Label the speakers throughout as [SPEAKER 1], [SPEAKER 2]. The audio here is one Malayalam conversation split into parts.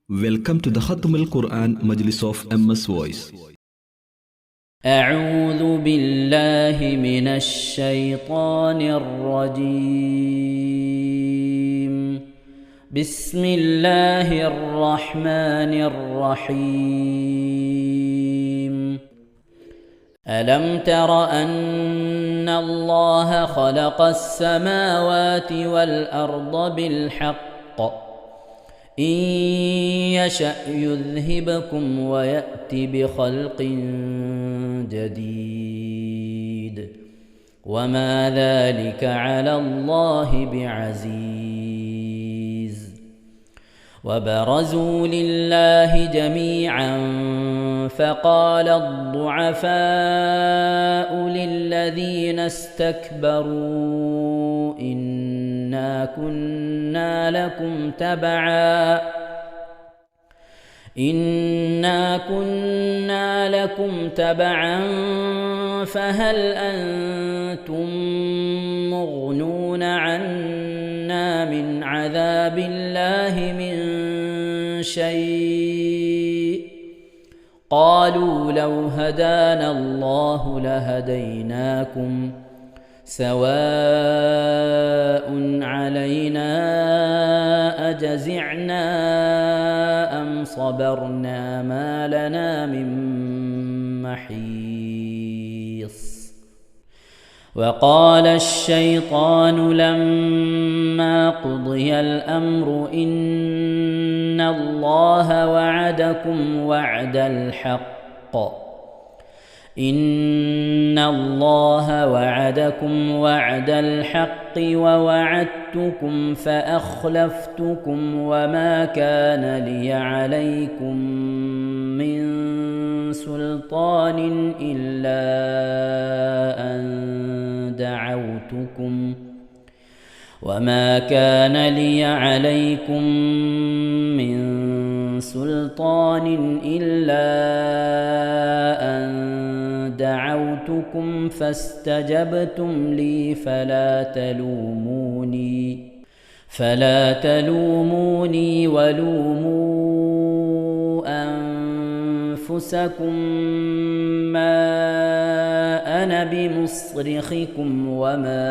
[SPEAKER 1] Welcome to the Khatm al-Quran Majlis of MS Voice.
[SPEAKER 2] أعوذ بالله من الشيطان الرجيم. بسم الله الرحمن الرحيم. ألم تر أن الله خلق السماوات والأرض بالحق إن يشأ يذهبكم ويأت بخلق جديد وما ذلك على الله بعزيز. وبرزوا لله جميعا فقال الضعفاء للذين استكبروا إنا كنا لكم تبعا فهل أنتم مغنون عنا من عذاب الله من شيء؟ قالوا لو هدانا الله لهديناكم سواء علينا أجزعنا أم صبرنا ما لنا من محيص. وقال الشيطان لما قضي الأمر إن الله وعدكم وعد الحق ووعدتكم فأخلفتكم وما كان لي عليكم من سلطان إلا أن دعوتكم فاستجبتم لي فلا تلوموني ولوموا أنفسكم ما أنا بمصرخكم وما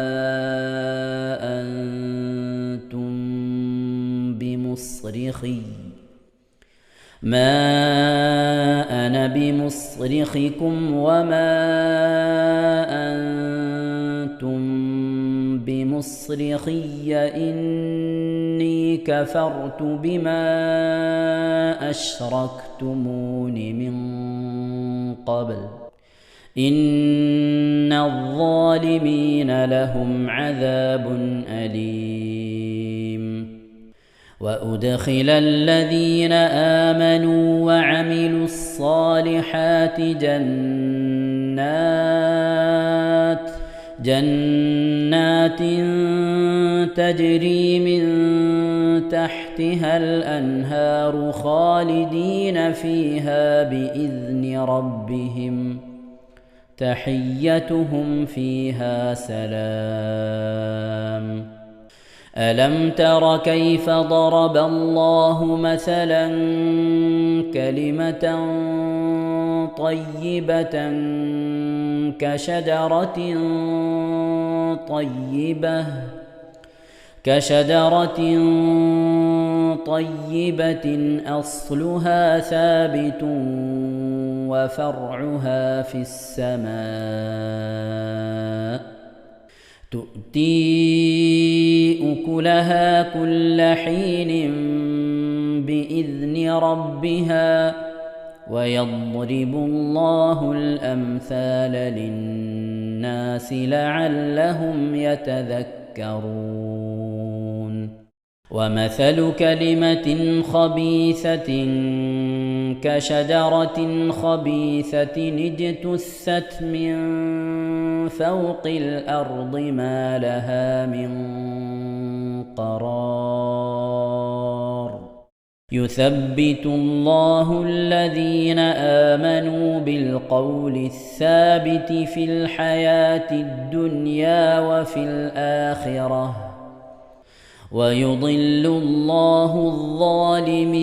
[SPEAKER 2] أنتم بمصرخي إني كفرت بما أشركتمون من قبل إن الظالمين لهم عذاب أليم. وأدخل الذين آمنوا وعملوا الصالحات جنات تجري من تحتها الأنهار خالدين فيها بإذن ربهم تحيتهم فيها سلام. ألم تر كيف ضرب الله مثلا كلمة طيبة كشجرة طيبة أصلها ثابت وفرعها في السماء تؤتي أكلها كل حين بإذن ربها ويضرب الله الأمثال للناس لعلهم يتذكرون. ومثل كلمة خبيثة كشجرة خبيثة اجتثت من فوق الأرض ما لها من قرار. يثبت الله الذين آمنوا بالقول الثابت في الحياة الدنيا وفي الآخرة ويضل الله الظالمين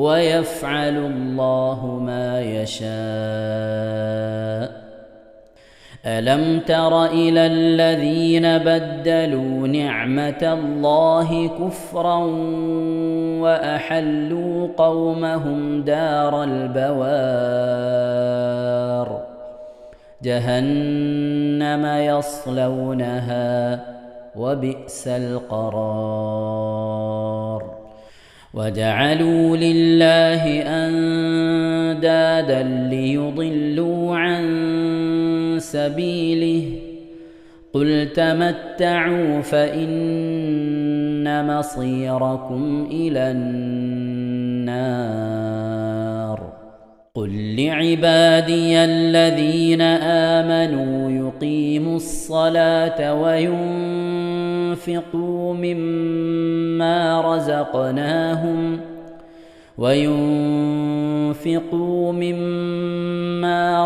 [SPEAKER 2] ويفعل الله ما يشاء. ألم تر إلى الذين بدلوا نعمة الله كفرا وأحلوا قومهم دار البوار جهنم يصلونها وبئس القرار. وجعلوا لله أندادا ليضلوا عن سبيله قل تمتعوا فإن مصيركم إلى النار. قل لعبادي الذين آمنوا يقيموا الصلاة وينفقوا مما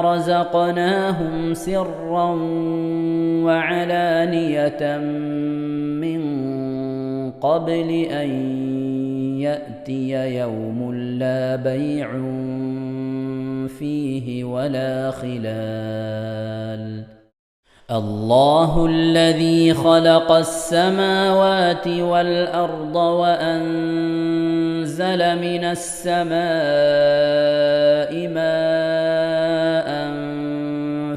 [SPEAKER 2] رزقناهم سرا وعلانية من قبل أن يأتي يوم لا بيع فيه ولا خلال. الله الذي خلق السماوات والأرض وأنزل من السماء ماء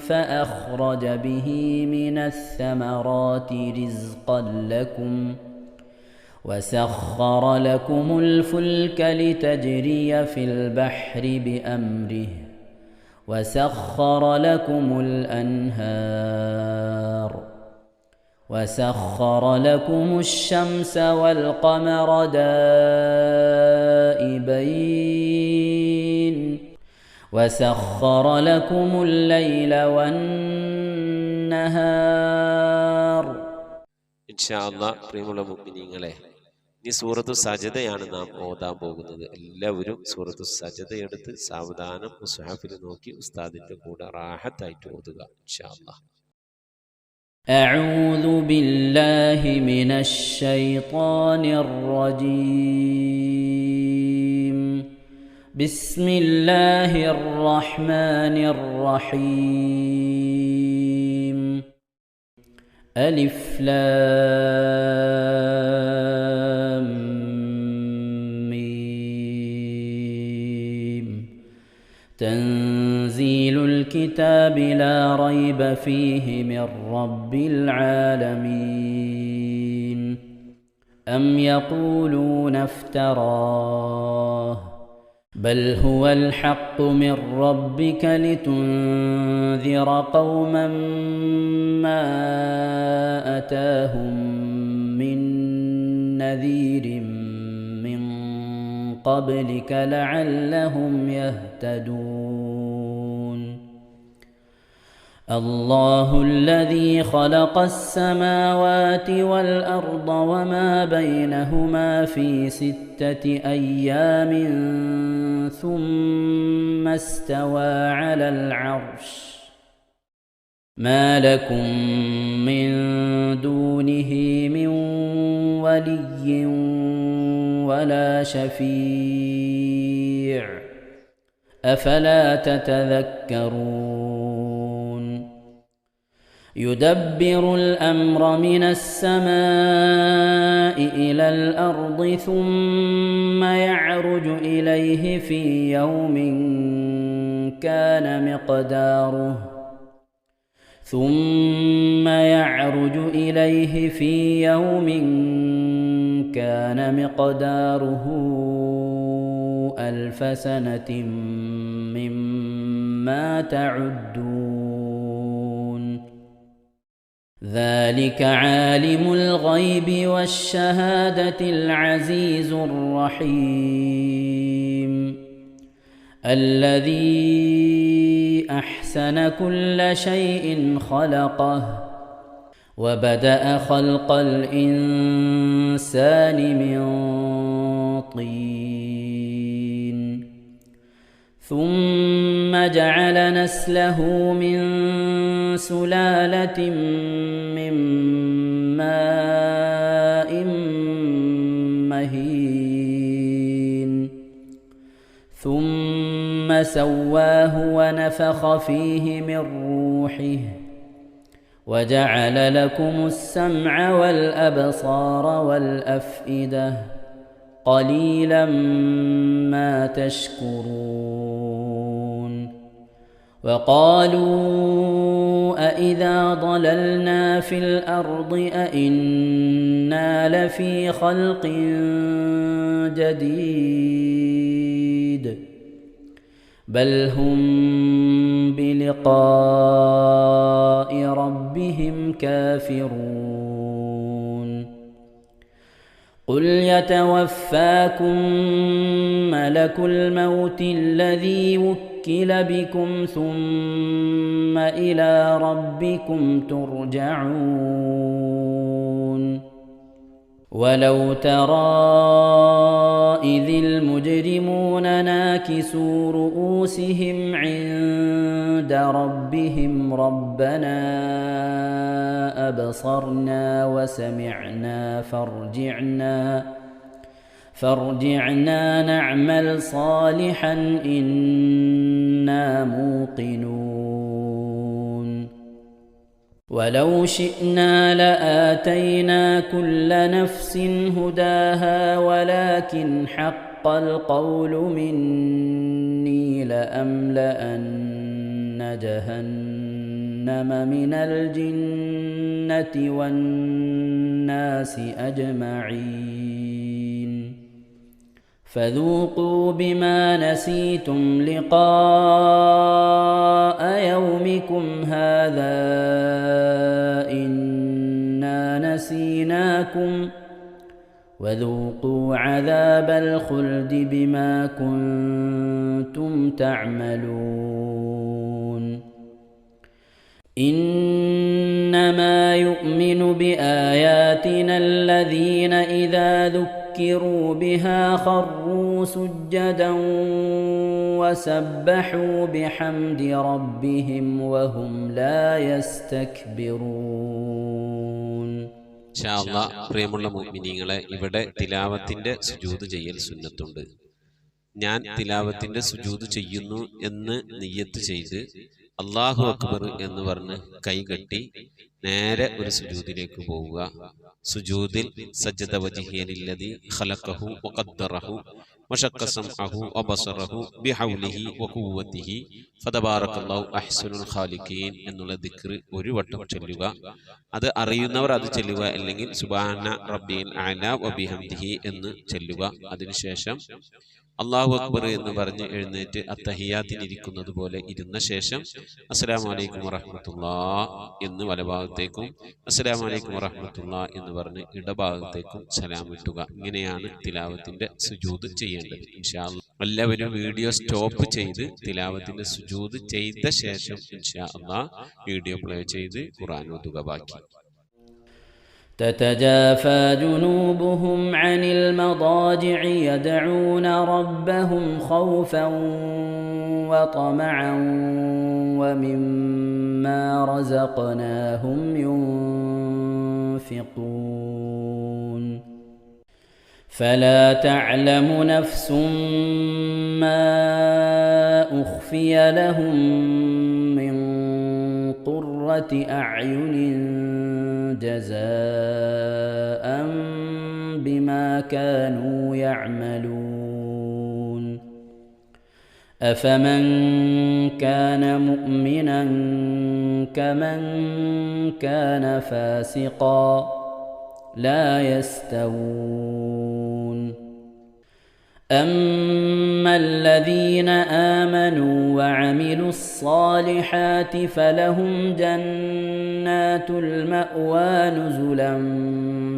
[SPEAKER 2] فأخرج به من الثمرات رزقا لكم وسخر لكم الفلك لتجري في البحر بأمره وسخر لكم الأنهار وسخر لكم الشمس والقمر دائبين وسخر لكم الليل والنهار.
[SPEAKER 3] ഇൻഷാ അല്ലാഹ് പ്രിയമുള്ള മുഅ്മിനീങ്ങളെ, ഈ സൂറത്തു സജദയാണ് നാം ഓതാൻ പോകുന്നത്. എല്ലാവരും സൂറത്തു സജദ എടുത്ത് സാവധാനം മുസ്ഹഫിൽ നോക്കി ഉസ്താദിന്റെ കൂടെ റാഹത്തായിട്ട് ഓതുക ഇൻഷാ അല്ലാഹ്.
[SPEAKER 2] أعوذ بالله من الشيطان الرجيم. بسم الله الرحمن الرحيم. ألف لام ميم. تنزيل الكتاب لا ريب فيه من رب العالمين. أم يقولون افتراه بل هو الحق من ربك لتنذر قوما ما أتاهم من نذير من قبلك لعلهم يهتدون. الله الذي خلق السماوات والأرض وما بينهما في 6 أيام ثم استوى على العرش ما لكم من دونه من ولي ولا شفيع أفلا تتذكرون. يدبر الأمر من السماء إلى الأرض ثم يعرج إليه في يوم كان مقداره 1000 سنة مما تعدون. ذلك عالم الغيب والشهادة العزيز الرحيم الذي أحسن كل شيء خلقه وبدأ خلق الإنسان من طين ثم جعل نسله من سلالة من ماء مهين ثم سواه ونفخ فيه من روحه وجعل لكم السمع والأبصار والأفئدة قليلا ما تشكرون وقالوا أإذا ضللنا في الأرض أإنا لفي خلق جديد بل هم بلقاء ربهم كافرون قل يتوفاكم ملك الموت الذي وكل بكم ثم إلى ربكم ترجعون ولو ترى إذ المجرمون ناكسوا رؤوسهم عند ربهم ربنا أبصرنا وسمعنا فارجعنا نعمل صالحا إنا موقنون ولو شئنا لآتينا كل نفس هداها ولكن حق القول مني لأملأن جهنم من الجنة والناس أجمعين فذوقوا بما نسيتم لقاء يومكم هذا إنا نسيناكم وذوقوا عذاب الخلد بما كنتم تعملون إنما يؤمن بآياتنا الذين إذا ذكروا بها خروا سجدا وسبحوا بحمد ربهم وهم لا يستكبرون.
[SPEAKER 3] ഇൻഷാ അല്ലാഹ് പ്രിയമുള്ള മുഅ്മിനീങ്ങളെ, ഇവിടെ തിലാവത്തിന്റെ സുജൂദ് ചെയ്യൽ സുന്നത്തുണ്ട്. ഞാൻ തിലാവത്തിന്റെ സുജൂദ് ചെയ്യുന്നു എന്ന് നിയ്യത്ത് ചെയ്ത് അല്ലാഹു അക്ബർ എന്ന് പറഞ്ഞ് കൈകെട്ടി നേരെ ഒരു സുജൂദിലേക്ക് പോവുക. സുജൂദിൽ സജ്ജദ വജ്ഹിയ ലില്ലദി ഖലഖഹു വഖദ്ദറഹു വശഖ്ഖ സമഅഹു വബസറഹു ബിഹൗലിഹി വഖുവ്വതിഹി ഫതബാറകല്ലാഹു അഹ്സനുൽ ഖാലിഖീൻ എന്നുള്ള ദിക്ർ ഒരു വട്ടം ചൊല്ലുക. അത് അറിയുന്നവർ അത് ചൊല്ലുക, അല്ലെങ്കിൽ സുബ്ഹാന റബ്ബിൽ അഅല വബിഹംദിഹി എന്ന് ചൊല്ലുക. അതിനുശേഷം അല്ലാഹു അക്ബർ എന്ന് പറഞ്ഞ് എഴുന്നേറ്റ് അത്തഹിയാത്തിനിരിക്കുന്നത് പോലെ ഇരുന്ന ശേഷം അസ്സലാമു അലൈക്കും വറഹ്മത്തുള്ളാഹ് എന്ന് വലഭാഗത്തേക്കും അസ്സലാമു അലൈക്കും വറഹ്മത്തുള്ളാഹ് എന്ന് പറഞ്ഞ് ഇടഭാഗത്തേക്കും സലാം ഇട്ടുക. ഇങ്ങനെയാണ് തിലാവത്തിന്റെ സുജൂദ് ചെയ്യേണ്ടത്. ഇൻഷാ അല്ലാഹ് എല്ലാവരും വീഡിയോ സ്റ്റോപ്പ് ചെയ്ത് തിലാവത്തിന്റെ സുജൂദ് ചെയ്ത ശേഷം ഇൻഷാ അല്ലാഹ് വീഡിയോ പ്ലേ ചെയ്ത് ഖുർആൻ ഓതുക. ബാക്കി
[SPEAKER 2] تتجافى جنوبهم عن المضاجع يدعون ربهم خوفا وطمعا ومما رزقناهم ينفقون فلا تعلم نفس ما أخفي لهم من قرة أعين جزاء بما كانوا يعملون أفمن كان مؤمنا كمن كان فاسقا لا يستوون أما الذين آمنوا وعملوا الصالحات فلهم جنات المأوى نزلا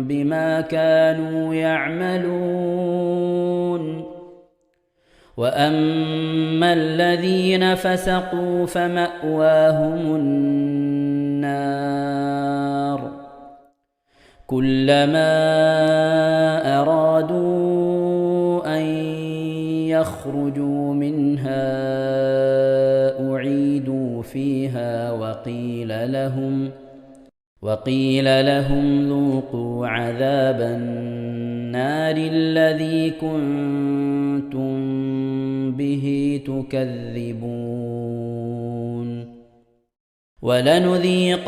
[SPEAKER 2] بما كانوا يعملون وأما الذين فسقوا فمأواهم النار كلما أرادوا أن يخرجوا منها أعيدوا فيها وقيل لهم وقيل لهم ذوقوا عذاب النار الذي كنتم به تكذبون ولنذيقنهم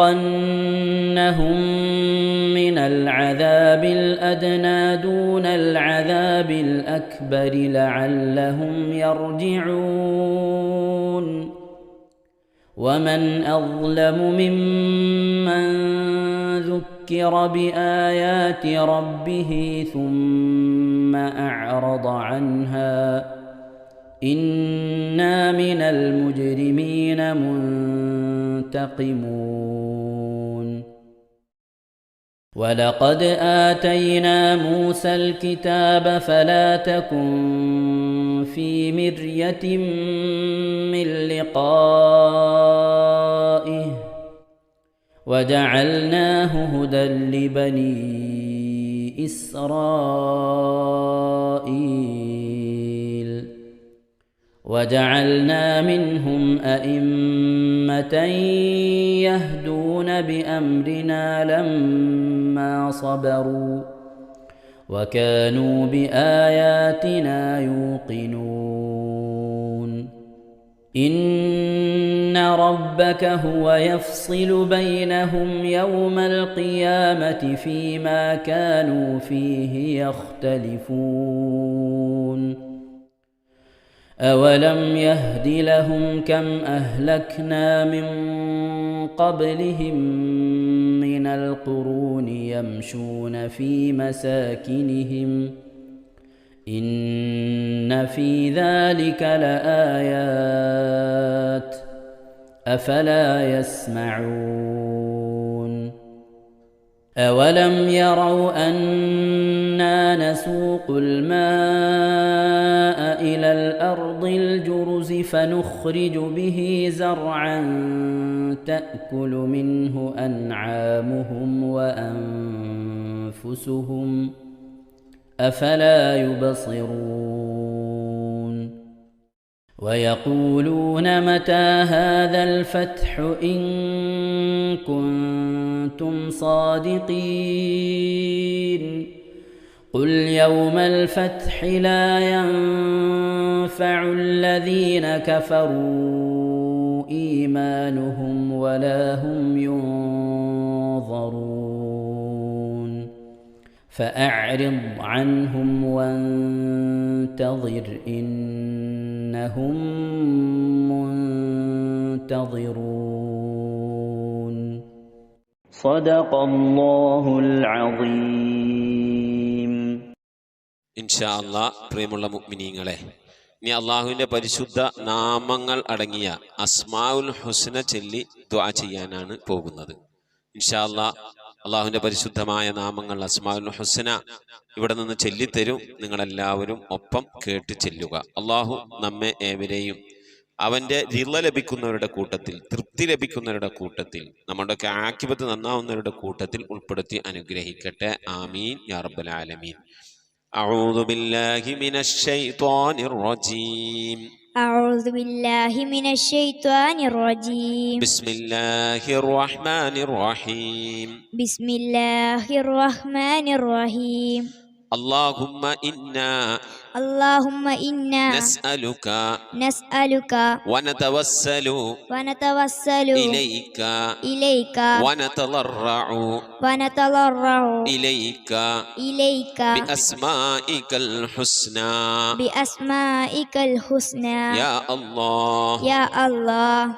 [SPEAKER 2] من العذاب الأدنى دون العذاب الأكبر لعلهم يرجعون ومن أظلم ممن ذكر بآيات ربه ثم أعرض عنها إنا من المجرمين منتقمون ولقد آتينا موسى الكتاب فلا تكن في مرية من لقائه وجعلناه هدى لبني إسرائيل وجعلنا منهم أئمة يهدون بأمرنا لما صبروا وكانوا بآياتنا يوقنون إن ربك هو يفصل بينهم يوم القيامة فيما كانوا فيه يختلفون أولم يهد لهم كم أهلكنا من قبلهم من القرون يمشون في مساكنهم إن في ذلك لآيات أفلا يسمعون أولم يروا أنا نسوق الماء إلى الأرض الجرز فنخرج به زرعا تأكل منه أنعامهم وأنفسهم أفلا يبصرون ويقولون متى هذا الفتح إن كنتم صادقين قل يوم الفتح لا ينفع الذين كفروا إيمانهم ولا هم ينظرون فأعرض عنهم وانتظر إنهم منتظرون صدق الله العظيم.
[SPEAKER 3] ഇൻഷാ അല്ലാഹ് പ്രിയമുള്ള മുഅ്മിനീങ്ങളെ, ഇനി അള്ളാഹുവിൻ്റെ പരിശുദ്ധ നാമങ്ങൾ അടങ്ങിയ അസ്മാഉൽ ഹുസ്ന ചൊല്ലി ദുആ ചെയ്യാനാണ് പോകുന്നത്. ഇൻഷാ അല്ലാഹ് അള്ളാഹുവിൻ്റെ പരിശുദ്ധമായ നാമങ്ങൾ അസ്മാഉൽ ഹുസ്ന ഇവിടെ നിന്ന് ചൊല്ലിത്തരും. നിങ്ങളെല്ലാവരും ഒപ്പം കേട്ട് ചെല്ലുക. അള്ളാഹു നമ്മെ ഏവരെയും അവൻ്റെ റിള ലഭിക്കുന്നവരുടെ കൂട്ടത്തിൽ, തൃപ്തി ലഭിക്കുന്നവരുടെ കൂട്ടത്തിൽ, നമ്മുടെയൊക്കെ ആഖിബത്ത് നന്നാവുന്നവരുടെ കൂട്ടത്തിൽ ഉൾപ്പെടുത്തി അനുഗ്രഹിക്കട്ടെ. ആമീൻ യാ റബ്ബൽ ആലമീൻ. أعوذ بالله من الشيطان الرجيم.
[SPEAKER 4] أعوذ بالله من الشيطان الرجيم.
[SPEAKER 3] بسم الله الرحمن الرحيم.
[SPEAKER 4] بسم الله الرحمن الرحيم.
[SPEAKER 3] اللهم إنا نسألك ونتوسل إليك ونتضرع إليك بأسمائك الحسنى يا الله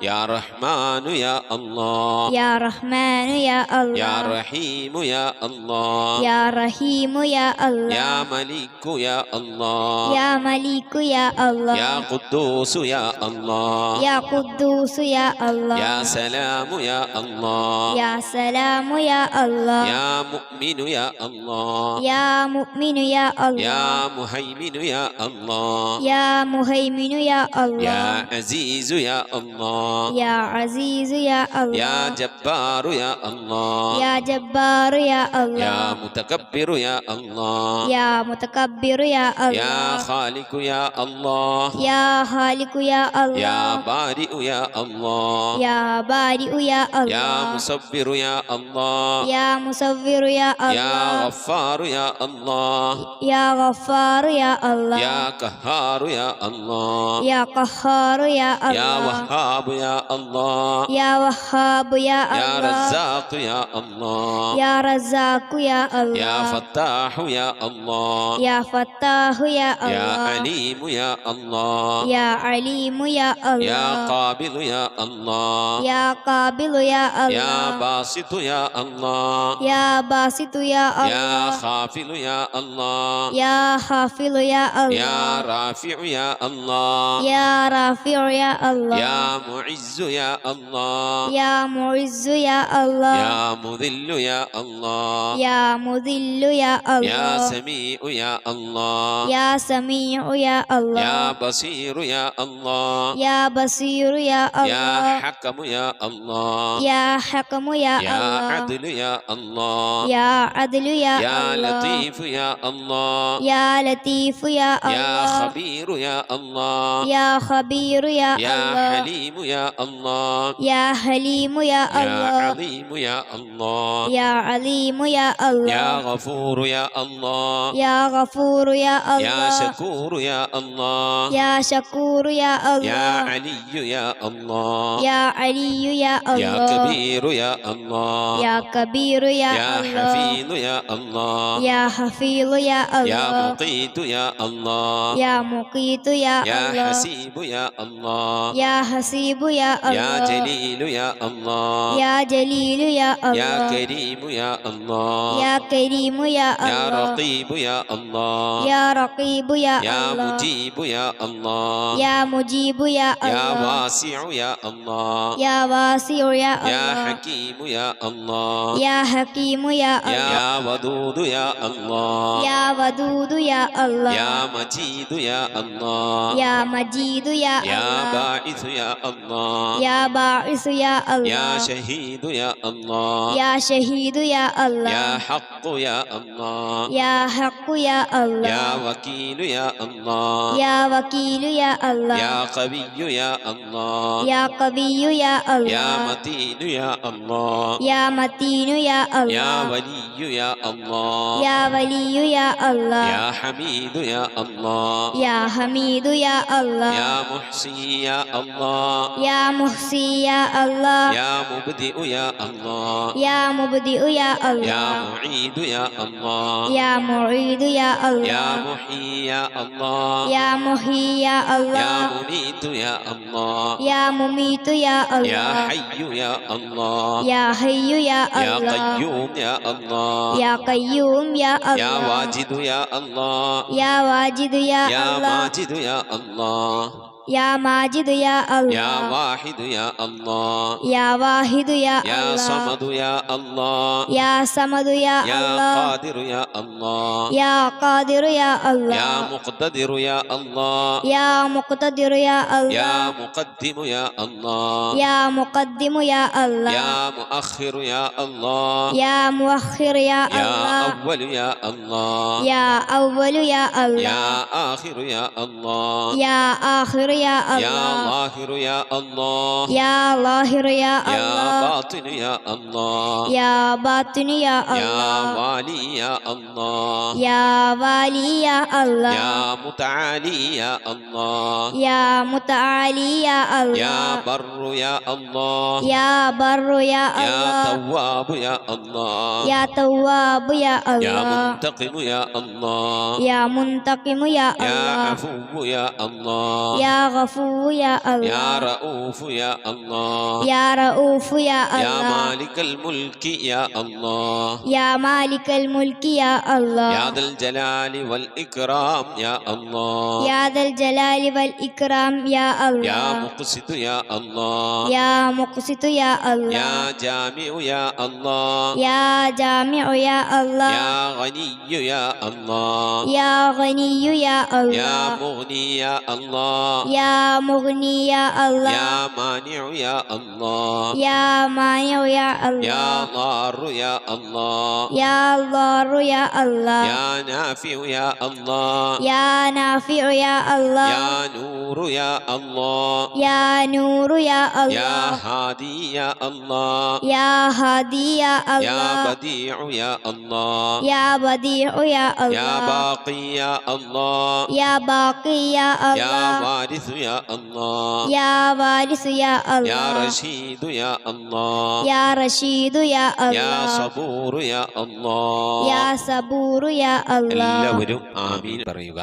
[SPEAKER 3] يا رحمن يا الله
[SPEAKER 4] يا رحمن يا الله
[SPEAKER 3] يا رحيم يا الله
[SPEAKER 4] يا رحيم يا الله
[SPEAKER 3] يا ملك يا الله
[SPEAKER 4] يا ملك يا الله
[SPEAKER 3] يا قدوس يا الله
[SPEAKER 4] يا قدوس يا الله
[SPEAKER 3] يا سلام يا الله
[SPEAKER 4] يا سلام يا الله
[SPEAKER 3] يا مؤمن يا الله
[SPEAKER 4] يا مؤمن يا الله
[SPEAKER 3] يا مهيمن يا الله
[SPEAKER 4] يا مهيمن يا الله
[SPEAKER 3] يا عزيز يا الله
[SPEAKER 4] يا عزيز يا الله
[SPEAKER 3] يا جبار يا الله
[SPEAKER 4] يا جبار يا الله
[SPEAKER 3] يا متكبر يا الله
[SPEAKER 4] يا متكبر يا الله
[SPEAKER 3] يا يا خالق يا الله
[SPEAKER 4] يا خالق يا الله
[SPEAKER 3] يا بارئ يا الله
[SPEAKER 4] يا بارئ يا
[SPEAKER 3] يا
[SPEAKER 4] الله
[SPEAKER 3] مصبر يا الله
[SPEAKER 4] يا مصور يا
[SPEAKER 3] يا
[SPEAKER 4] الله
[SPEAKER 3] غفار يا الله
[SPEAKER 4] يا غفار يا الله
[SPEAKER 3] يا قهار يا الله
[SPEAKER 4] يا قهار يا
[SPEAKER 3] يا
[SPEAKER 4] الله
[SPEAKER 3] وهاب يا الله
[SPEAKER 4] يا وهاب يا
[SPEAKER 3] يا
[SPEAKER 4] الله
[SPEAKER 3] رزاق يا الله
[SPEAKER 4] يا رزاق يا الله
[SPEAKER 3] يا فتاح يا الله
[SPEAKER 4] يا فتاح يا
[SPEAKER 3] يا
[SPEAKER 4] الله
[SPEAKER 3] عليم يا الله
[SPEAKER 4] يا عليم يا
[SPEAKER 3] يا
[SPEAKER 4] الله
[SPEAKER 3] قابل يا الله
[SPEAKER 4] يا قابل يا
[SPEAKER 3] يا
[SPEAKER 4] الله
[SPEAKER 3] باسط يا الله
[SPEAKER 4] يا باسط يا
[SPEAKER 3] يا
[SPEAKER 4] الله
[SPEAKER 3] خافل يا الله
[SPEAKER 4] يا حافظ يا
[SPEAKER 3] يا
[SPEAKER 4] الله
[SPEAKER 3] رافع يا الله
[SPEAKER 4] يا رافع يا الله
[SPEAKER 3] يا معز يا الله
[SPEAKER 4] يا معز يا الله
[SPEAKER 3] يا مذل يا الله
[SPEAKER 4] يا مذل يا
[SPEAKER 3] يا
[SPEAKER 4] الله
[SPEAKER 3] سميع يا الله
[SPEAKER 4] يا سميع يا الله
[SPEAKER 3] يا بصير يا الله
[SPEAKER 4] يا بصير يا
[SPEAKER 3] يا
[SPEAKER 4] الله
[SPEAKER 3] حكم يا الله
[SPEAKER 4] يا حكم يا
[SPEAKER 3] يا
[SPEAKER 4] الله
[SPEAKER 3] عدل يا الله
[SPEAKER 4] يا عدل يا
[SPEAKER 3] يا
[SPEAKER 4] الله
[SPEAKER 3] لطيف يا الله
[SPEAKER 4] يا لطيف يا
[SPEAKER 3] يا
[SPEAKER 4] الله
[SPEAKER 3] خبير يا الله
[SPEAKER 4] يا خبير يا
[SPEAKER 3] يا
[SPEAKER 4] الله
[SPEAKER 3] حليم يا الله
[SPEAKER 4] يا حليم يا
[SPEAKER 3] يا
[SPEAKER 4] الله
[SPEAKER 3] عظيم يا الله
[SPEAKER 4] يا عليم يا
[SPEAKER 3] يا
[SPEAKER 4] الله
[SPEAKER 3] غفور يا الله
[SPEAKER 4] يا غفور يا
[SPEAKER 3] يا
[SPEAKER 4] الله
[SPEAKER 3] شكور يا الله
[SPEAKER 4] يا شكور يا
[SPEAKER 3] يا
[SPEAKER 4] الله
[SPEAKER 3] علي يا الله
[SPEAKER 4] يا علي يا
[SPEAKER 3] يا
[SPEAKER 4] الله
[SPEAKER 3] كبير يا الله
[SPEAKER 4] يا كبير يا
[SPEAKER 3] يا
[SPEAKER 4] الله
[SPEAKER 3] حفيظ يا الله
[SPEAKER 4] يا حفيظ يا
[SPEAKER 3] يا
[SPEAKER 4] الله
[SPEAKER 3] مقيت يا الله
[SPEAKER 4] يا مقيت يا
[SPEAKER 3] يا
[SPEAKER 4] الله
[SPEAKER 3] حسيب يا الله
[SPEAKER 4] يا حسيب يا
[SPEAKER 3] يا
[SPEAKER 4] الله
[SPEAKER 3] جليل يا الله
[SPEAKER 4] يا جليل يا
[SPEAKER 3] يا
[SPEAKER 4] الله
[SPEAKER 3] كريم يا الله
[SPEAKER 4] يا كريم يا
[SPEAKER 3] يا
[SPEAKER 4] الله
[SPEAKER 3] رقيب يا الله
[SPEAKER 4] يا رقيب يا
[SPEAKER 3] يا
[SPEAKER 4] الله
[SPEAKER 3] مجيب يا الله
[SPEAKER 4] يا مجيب يا
[SPEAKER 3] يا
[SPEAKER 4] الله
[SPEAKER 3] واسع يا الله
[SPEAKER 4] يا واسع يا
[SPEAKER 3] يا
[SPEAKER 4] الله
[SPEAKER 3] حكيم يا الله
[SPEAKER 4] يا حكيم يا الله
[SPEAKER 3] يا ودود يا الله
[SPEAKER 4] يا ودود يا الله
[SPEAKER 3] يا مجيد يا الله
[SPEAKER 4] يا مجيد يا
[SPEAKER 3] يا
[SPEAKER 4] الله
[SPEAKER 3] باعث يا الله
[SPEAKER 4] يا باعث يا
[SPEAKER 3] يا
[SPEAKER 4] الله
[SPEAKER 3] شهيد يا الله
[SPEAKER 4] يا شهيد يا الله
[SPEAKER 3] يا حق يا الله
[SPEAKER 4] يا حق يا الله
[SPEAKER 3] يا وكيل يا الله
[SPEAKER 4] يا وكيل يا الله
[SPEAKER 3] يا قوي يا الله
[SPEAKER 4] يا قوي يا
[SPEAKER 3] يا
[SPEAKER 4] الله
[SPEAKER 3] متين يا الله
[SPEAKER 4] يا متين يا
[SPEAKER 3] يا
[SPEAKER 4] الله
[SPEAKER 3] ولي يا الله
[SPEAKER 4] يا ولي يا الله
[SPEAKER 3] يا حميد يا الله
[SPEAKER 4] يا حميد يا الله
[SPEAKER 3] يا محصي يا الله
[SPEAKER 4] يا محصي يا الله
[SPEAKER 3] يا مبدئ يا الله
[SPEAKER 4] يا مبدئ يا
[SPEAKER 3] يا
[SPEAKER 4] الله
[SPEAKER 3] معيد يا الله
[SPEAKER 4] يا معيد يا
[SPEAKER 3] يا
[SPEAKER 4] الله
[SPEAKER 3] محيي يا الله
[SPEAKER 4] يا محيي يا
[SPEAKER 3] يا
[SPEAKER 4] الله
[SPEAKER 3] مميت يا الله
[SPEAKER 4] يا مميت يا
[SPEAKER 3] يا
[SPEAKER 4] الله
[SPEAKER 3] حي يا الله
[SPEAKER 4] يا حي يا
[SPEAKER 3] يا
[SPEAKER 4] الله
[SPEAKER 3] قيوم يا الله
[SPEAKER 4] يا قيوم يا
[SPEAKER 3] يا
[SPEAKER 4] الله
[SPEAKER 3] واجد يا الله
[SPEAKER 4] يا واجد يا
[SPEAKER 3] يا
[SPEAKER 4] الله
[SPEAKER 3] ماجد يا الله
[SPEAKER 4] يا ماجد يا
[SPEAKER 3] يا
[SPEAKER 4] الله
[SPEAKER 3] واحد يا الله
[SPEAKER 4] يا واحد يا
[SPEAKER 3] يا
[SPEAKER 4] الله
[SPEAKER 3] صمد يا الله
[SPEAKER 4] يا صمد يا
[SPEAKER 3] يا
[SPEAKER 4] الله
[SPEAKER 3] قادر يا الله
[SPEAKER 4] يا قادر يا
[SPEAKER 3] يا
[SPEAKER 4] الله
[SPEAKER 3] مقتدر يا الله
[SPEAKER 4] يا مقتدر يا
[SPEAKER 3] يا
[SPEAKER 4] الله
[SPEAKER 3] مقدم يا الله
[SPEAKER 4] يا مقدم يا الله
[SPEAKER 3] يا مؤخر يا الله
[SPEAKER 4] يا مؤخر يا
[SPEAKER 3] يا
[SPEAKER 4] الله
[SPEAKER 3] أول يا الله
[SPEAKER 4] يا أول يا
[SPEAKER 3] يا
[SPEAKER 4] الله
[SPEAKER 3] آخر يا الله
[SPEAKER 4] يا آخر يا
[SPEAKER 3] يا
[SPEAKER 4] الله
[SPEAKER 3] ظاهر يا الله
[SPEAKER 4] يا ظاهر يا
[SPEAKER 3] يا
[SPEAKER 4] الله
[SPEAKER 3] باطن يا الله
[SPEAKER 4] يا باطن يا
[SPEAKER 3] يا
[SPEAKER 4] الله
[SPEAKER 3] والي يا الله
[SPEAKER 4] يا والي يا الله
[SPEAKER 3] يا متعالي يا الله
[SPEAKER 4] يا متعالي يا
[SPEAKER 3] يا
[SPEAKER 4] الله
[SPEAKER 3] بر يا الله
[SPEAKER 4] يا بر يا
[SPEAKER 3] يا
[SPEAKER 4] الله
[SPEAKER 3] تواب يا الله
[SPEAKER 4] يا تواب يا
[SPEAKER 3] يا
[SPEAKER 4] الله
[SPEAKER 3] منتقم يا الله
[SPEAKER 4] يا منتقم يا
[SPEAKER 3] يا
[SPEAKER 4] الله
[SPEAKER 3] عفو يا الله
[SPEAKER 4] يا غفور يا
[SPEAKER 3] يا
[SPEAKER 4] الله
[SPEAKER 3] رؤوف يا الله
[SPEAKER 4] يا رؤوف يا
[SPEAKER 3] يا
[SPEAKER 4] الله
[SPEAKER 3] مالك الملك يا الله
[SPEAKER 4] يا مالك الملك يا الله
[SPEAKER 3] يا ذا الجلال والإكرام يا الله
[SPEAKER 4] يا ذا الجلال والإكرام يا
[SPEAKER 3] يا
[SPEAKER 4] الله
[SPEAKER 3] مقسط يا الله
[SPEAKER 4] يا مقسط يا الله
[SPEAKER 3] يا جامع يا الله
[SPEAKER 4] يا جامع يا الله
[SPEAKER 3] يا غني يا الله
[SPEAKER 4] يا غني يا
[SPEAKER 3] يا
[SPEAKER 4] الله
[SPEAKER 3] مغني يا الله
[SPEAKER 4] يا مغني يا الله
[SPEAKER 3] يا مانع يا الله
[SPEAKER 4] يا مانع يا
[SPEAKER 3] يا
[SPEAKER 4] الله
[SPEAKER 3] ضار يا الله
[SPEAKER 4] يا ضار يا الله
[SPEAKER 3] يا نافع يا الله
[SPEAKER 4] يا نافع يا الله
[SPEAKER 3] يا نور يا الله
[SPEAKER 4] يا نور يا
[SPEAKER 3] يا
[SPEAKER 4] الله
[SPEAKER 3] هادي يا الله
[SPEAKER 4] يا هادي يا
[SPEAKER 3] يا
[SPEAKER 4] الله
[SPEAKER 3] بديع يا الله
[SPEAKER 4] يا بديع يا
[SPEAKER 3] يا
[SPEAKER 4] الله
[SPEAKER 3] باقي يا الله
[SPEAKER 4] يا باقي يا
[SPEAKER 3] يا
[SPEAKER 4] الله
[SPEAKER 3] وارث يا الله
[SPEAKER 4] يا وارث يا
[SPEAKER 3] يا
[SPEAKER 4] الله
[SPEAKER 3] رشيد يا الله
[SPEAKER 4] يا رشيد يا
[SPEAKER 3] يا
[SPEAKER 4] الله
[SPEAKER 3] صبور يا الله
[SPEAKER 4] يا صبور يا الله
[SPEAKER 3] എല്ലാവരും ആമീൻ പറയുക.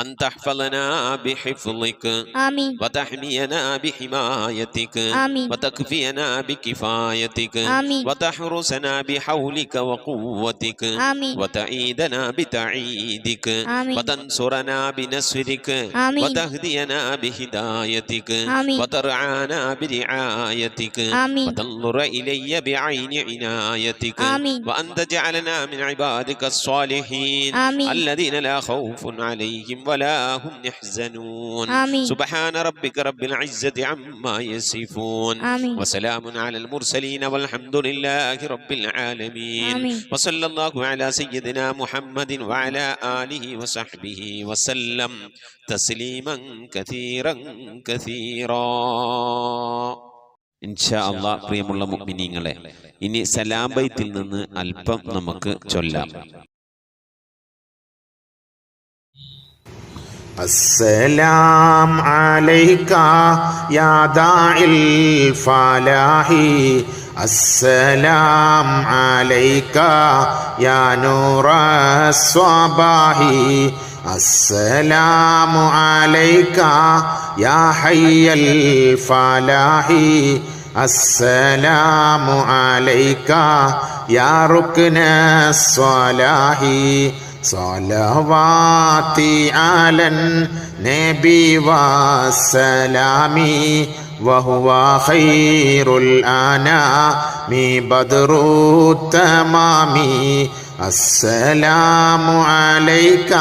[SPEAKER 3] أن تحفظنا بحفظك
[SPEAKER 4] آمين
[SPEAKER 3] وتحمينا بحمايتك
[SPEAKER 4] آمين
[SPEAKER 3] وتكفينا بكفايتك
[SPEAKER 4] آمين
[SPEAKER 3] وتحرسنا بحولك وقوتك
[SPEAKER 4] آمين
[SPEAKER 3] وتعيدنا بتعيدك
[SPEAKER 4] آمين
[SPEAKER 3] وتنصرنا بنصرك
[SPEAKER 4] آمين
[SPEAKER 3] وتهدينا بهدايتك
[SPEAKER 4] آمين
[SPEAKER 3] وترعانا برعايتك
[SPEAKER 4] آمين
[SPEAKER 3] وتنظر إلي بعين عنايتك
[SPEAKER 4] آمين
[SPEAKER 3] وأن تجعلنا من عبادك الصالحين
[SPEAKER 4] آمين
[SPEAKER 3] الذين لا خوف عليهم ولا هم يحزنون
[SPEAKER 4] آمين
[SPEAKER 3] سبحان ربك رب العزة عما يصفون
[SPEAKER 4] آمين
[SPEAKER 3] وسلام على المرسلين والحمد لله رب العالمين
[SPEAKER 4] آمين
[SPEAKER 3] وصلى الله على سيدنا محمد وعلى آله وصحبه وسلم تسليما كثيرا كثيرا. ഇൻഷാ അല്ലാഹ് പ്രിയമുള്ള മുഅ്മിനീങ്ങളെ, ഇനി സലാം ബൈത്തിൽ നിന്ന് അല്പം നമുക്ക് ചൊല്ലാം.
[SPEAKER 5] السلام عليك يا داعي الفلاح السلام عليك يا نور الصباح السلام عليك يا حي الفلاح السلام عليك يا ركن الصلاح صلواتي على النبي والسلام وهو خير الأنام بدر التمام السلام عليك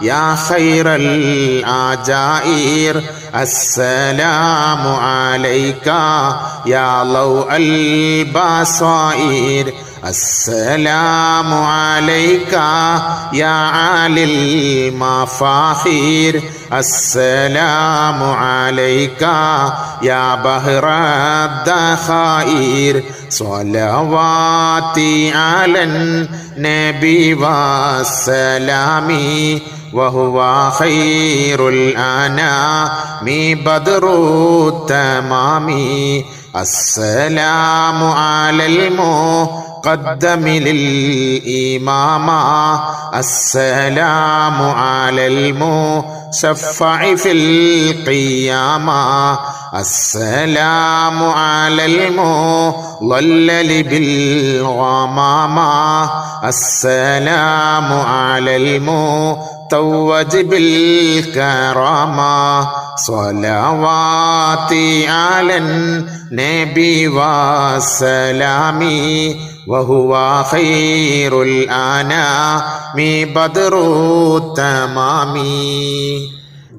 [SPEAKER 5] يا خير الأجائر السلام عليك يا ضوء البصائر السلام عليك يا عالي المفاخير السلام عليك يا بحر الذخائر صلواتي على النبي والسلام وهو خير الأنام بدر التمام السلام على المقدم للإمامة السلام على المشفع في القيامة السلام على المضلل بالغمامة السلام على المتوج بالكرامة صلواتي على النبي والسلام وهو خير الأنام بدر التمام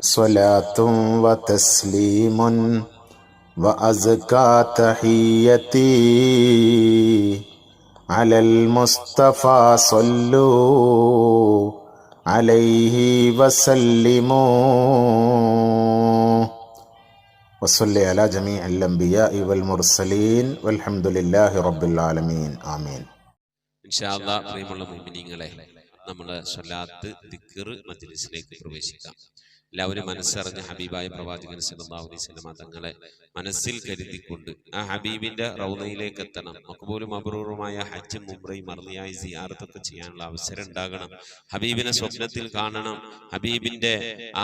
[SPEAKER 5] صلاة وتسليم وأزكى تحيتي على المصطفى صلوا عليه وسلموا وصلي على جميع الأنبياء والمرسلين والحمد لله رب العالمين آمين.
[SPEAKER 3] ഇൻഷാ അല്ലാഹ് പ്രിയമുള്ള മുഅ്മിനീങ്ങളെ, നമ്മുടെ സ്വലാത്ത് ദിക്ർ മജ്ലിസിലേക്ക് പ്രവേശിക്കാം. എല്ലാവരും മനസ്സറിഞ്ഞ ഹബീബായ പ്രവാചകൻ സല്ലല്ലാഹു അലൈഹി വസല്ലം തങ്ങളെ മനസ്സിൽ കരുതിക്കൊണ്ട് ആ ഹബീബിന്റെ റൗളയിലേക്ക് എത്തണം. മഖ്ബൂലും മബ്റൂറുമായ ഹജ്ജും ഉംറയും മർളിയായി സിയാറത്തൊക്കെ ചെയ്യാനുള്ള അവസരം ഉണ്ടാകണം. ഹബീബിനെ സ്വപ്നത്തിൽ കാണണം, ഹബീബിന്റെ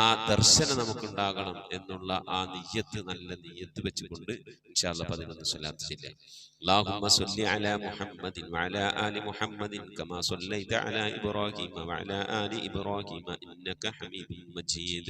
[SPEAKER 3] ആ ദർശനം നമുക്കുണ്ടാകണം എന്നുള്ള ആ നിയ്യത്ത്, നല്ല നിയ്യത്ത് വെച്ചുകൊണ്ട് ഇൻഷാ അല്ലാഹ് 11 സ്വലാത്ത് ചൊല്ലാം. اللهم صل على محمد وعلى آل محمد كما صليت على إبراهيم وعلى آل إبراهيم إنك حميد مجيد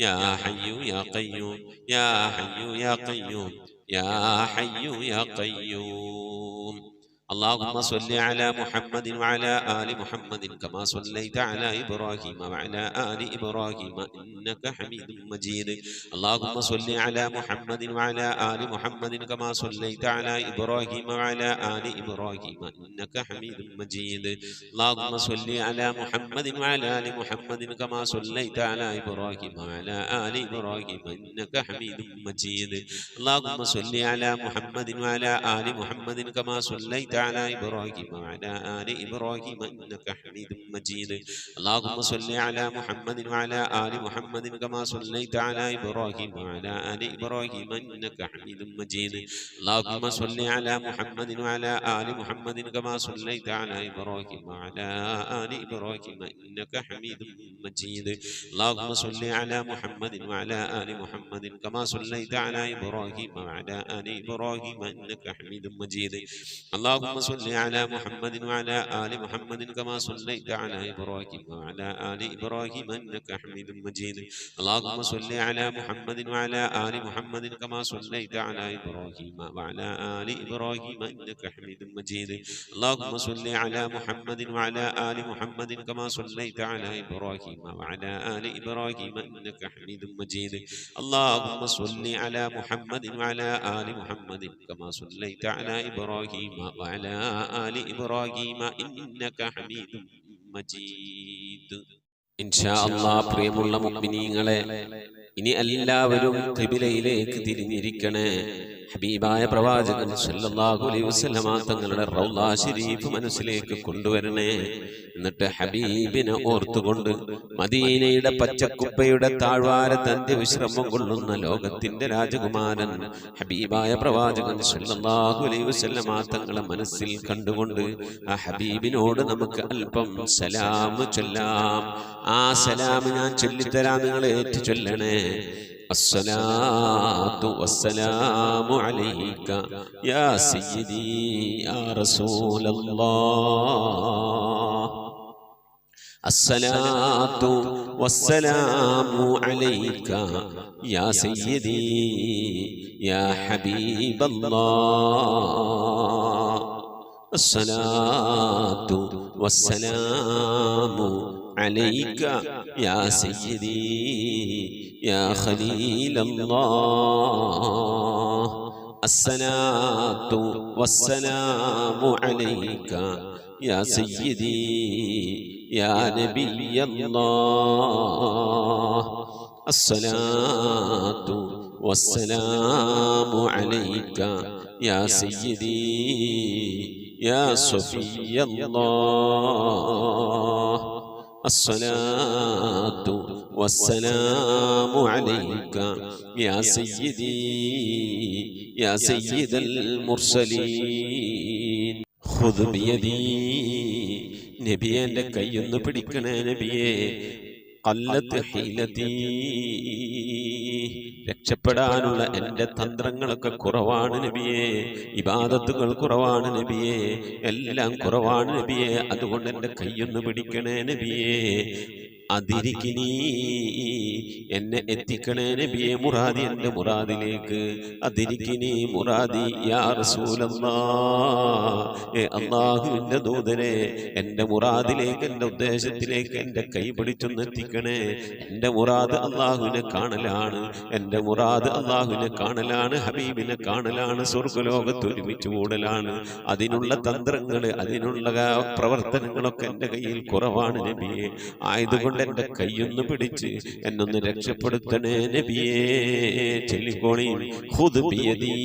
[SPEAKER 3] يا حي يا قيوم يا حي يا قيوم يا حي يا قيوم. اللهم صل على محمد وعلى آل محمد كما صليت على إبراهيم وعلى آل إبراهيم إنك حميد مجيد. اللهم صل على محمد وعلى آل محمد كما صليت على إبراهيم وعلى آل إبراهيم إنك حميد مجيد. اللهم صل على محمد وعلى آل محمد كما صليت على إبراهيم وعلى آل إبراهيم إنك حميد مجيد. اللهم صل على محمد وعلى آل محمد كما صليت على إبراهيم وعلى آل إبراهيم إنك حميد مجيد. اللهم صل على محمد وعلى آل محمد كما صليت على إبراهيم وعلى آل إبراهيم إنك حميد مجيد. اللهم صل على محمد وعلى آل محمد كما صليت على إبراهيم وعلى آل إبراهيم إنك حميد مجيد. اللهم صل على محمد وعلى آل محمد كما صليت على إبراهيم وعلى آل إبراهيم إنك حميد مجيد. اللهم صل على محمد وعلى آل محمد كما صليت على إبراهيم وعلى آل إبراهيم إنك حميد مجيد. اللهم صل على محمد وعلى آل محمد كما صليت على إبراهيم وعلى آل إبراهيم إنك حميد مجيد. اللهم صل على محمد وعلى آل محمد كما صليت على إبراهيم وعلى آل إبراهيم إنك حميد مجيد. اللهم صل على محمد وعلى آل محمد كما صليت على إبراهيم وعلى آل إبراهيم إنك حميد مجيد. ഇൻഷാ അല്ലാഹ് പ്രിയമുള്ള മുഅ്മിനീങ്ങളെ, ഇനി എല്ലാവരും ഖിബിലയിലേക്ക് തിരിഞ്ഞിരിക്കണേ. ഹബീബായ പ്രവാചകൻ സല്ലല്ലാഹു അലൈഹി വസല്ലമ തങ്ങളുടെ റൗള ശരീഫ് മനസ്സിലേക്ക് കൊണ്ടുവരണേ. എന്നിട്ട് ഹബീബിനെ ഓർത്തുകൊണ്ട് മദീനയുടെ പച്ചക്കുപ്പയുടെ താഴ്വാരത്ത് അന്ത്യവിശ്രമം കൊള്ളുന്ന ലോകത്തിന്റെ രാജകുമാരൻ ഹബീബായ പ്രവാചകൻ സല്ലല്ലാഹു അലൈഹി വസല്ലമ തങ്ങളെ മനസ്സിൽ കണ്ടുകൊണ്ട് ആ ഹബീബിനോട് നമുക്ക് അല്പം സലാം ചൊല്ലാം. ആ സലാം ഞാൻ ചൊല്ലിത്തരാം, നിങ്ങൾ ഏറ്റു ചൊല്ലണേ. الصلاة والسلام عليك يا سيدي يا رسول الله. الصلاة والسلام عليك يا سيدي يا حبيب الله. الصلاة والسلام عليك يا سيدي يا خليل الله. الصلاة والسلام عليك يا سيدي يا نبي الله. الصلاة والسلام عليك يا سيدي يا صفي الله. الصلاة والسلام عليك يا سيدي يا سيد المرسلين. خذ بيدي നബിയെ, എൻ്റെ കൈയൊന്ന് പിടിക്കണേ നബിയെ. ഖല്ലത്ത് ഹീലതീ, രക്ഷപ്പെടാനുള്ള എൻ്റെ തന്ത്രങ്ങളൊക്കെ കുറവാണ് നബിയെ. ഇബാദത്തുകൾ കുറവാണ് നബിയെ, എല്ലാം കുറവാണ് നബിയെ. അതുകൊണ്ട് എൻ്റെ കൈയൊന്ന് പിടിക്കണേ നബിയെ. അതിരിക്കിനി, എന്നെ എത്തിക്കണേ നബിയെ മുറാദി, എൻ്റെ മുറാദിലേക്ക്. അതിരിക്കിനി മുറാദി യാ റസൂലല്ലാഹ്, അല്ലാഹുവിൻ്റെ ദൂതനെ, എൻ്റെ മുറാദിലേക്ക്, എൻ്റെ ഉദ്ദേശത്തിലേക്ക് എൻ്റെ കൈ പിടിച്ചൊന്ന് എത്തിക്കണേ. എൻ്റെ മുറാദ് അല്ലാഹുവിനെ കാണലാണ്, എൻ്റെ മുറാദ് അല്ലാഹുവിനെ കാണലാണ്, ഹബീബിനെ കാണലാണ്, സ്വർഗ്ഗലോകത്ത് ഒരുമിച്ച് കൂടലാണ്. അതിനുള്ള തന്ത്രങ്ങൾ, അതിനുള്ള പ്രവർത്തനങ്ങളൊക്കെ എൻ്റെ കയ്യിൽ കുറവാണ് നബിയെ. ആയതുകൊണ്ട് എൻ്റെ കൈയൊന്ന് പിടിച്ച് എന്നൊന്ന് രക്ഷപ്പെടുത്തണേ നബിയേ. ചൊല്ലിക്കോളി. ഖുദ് ബിയദീ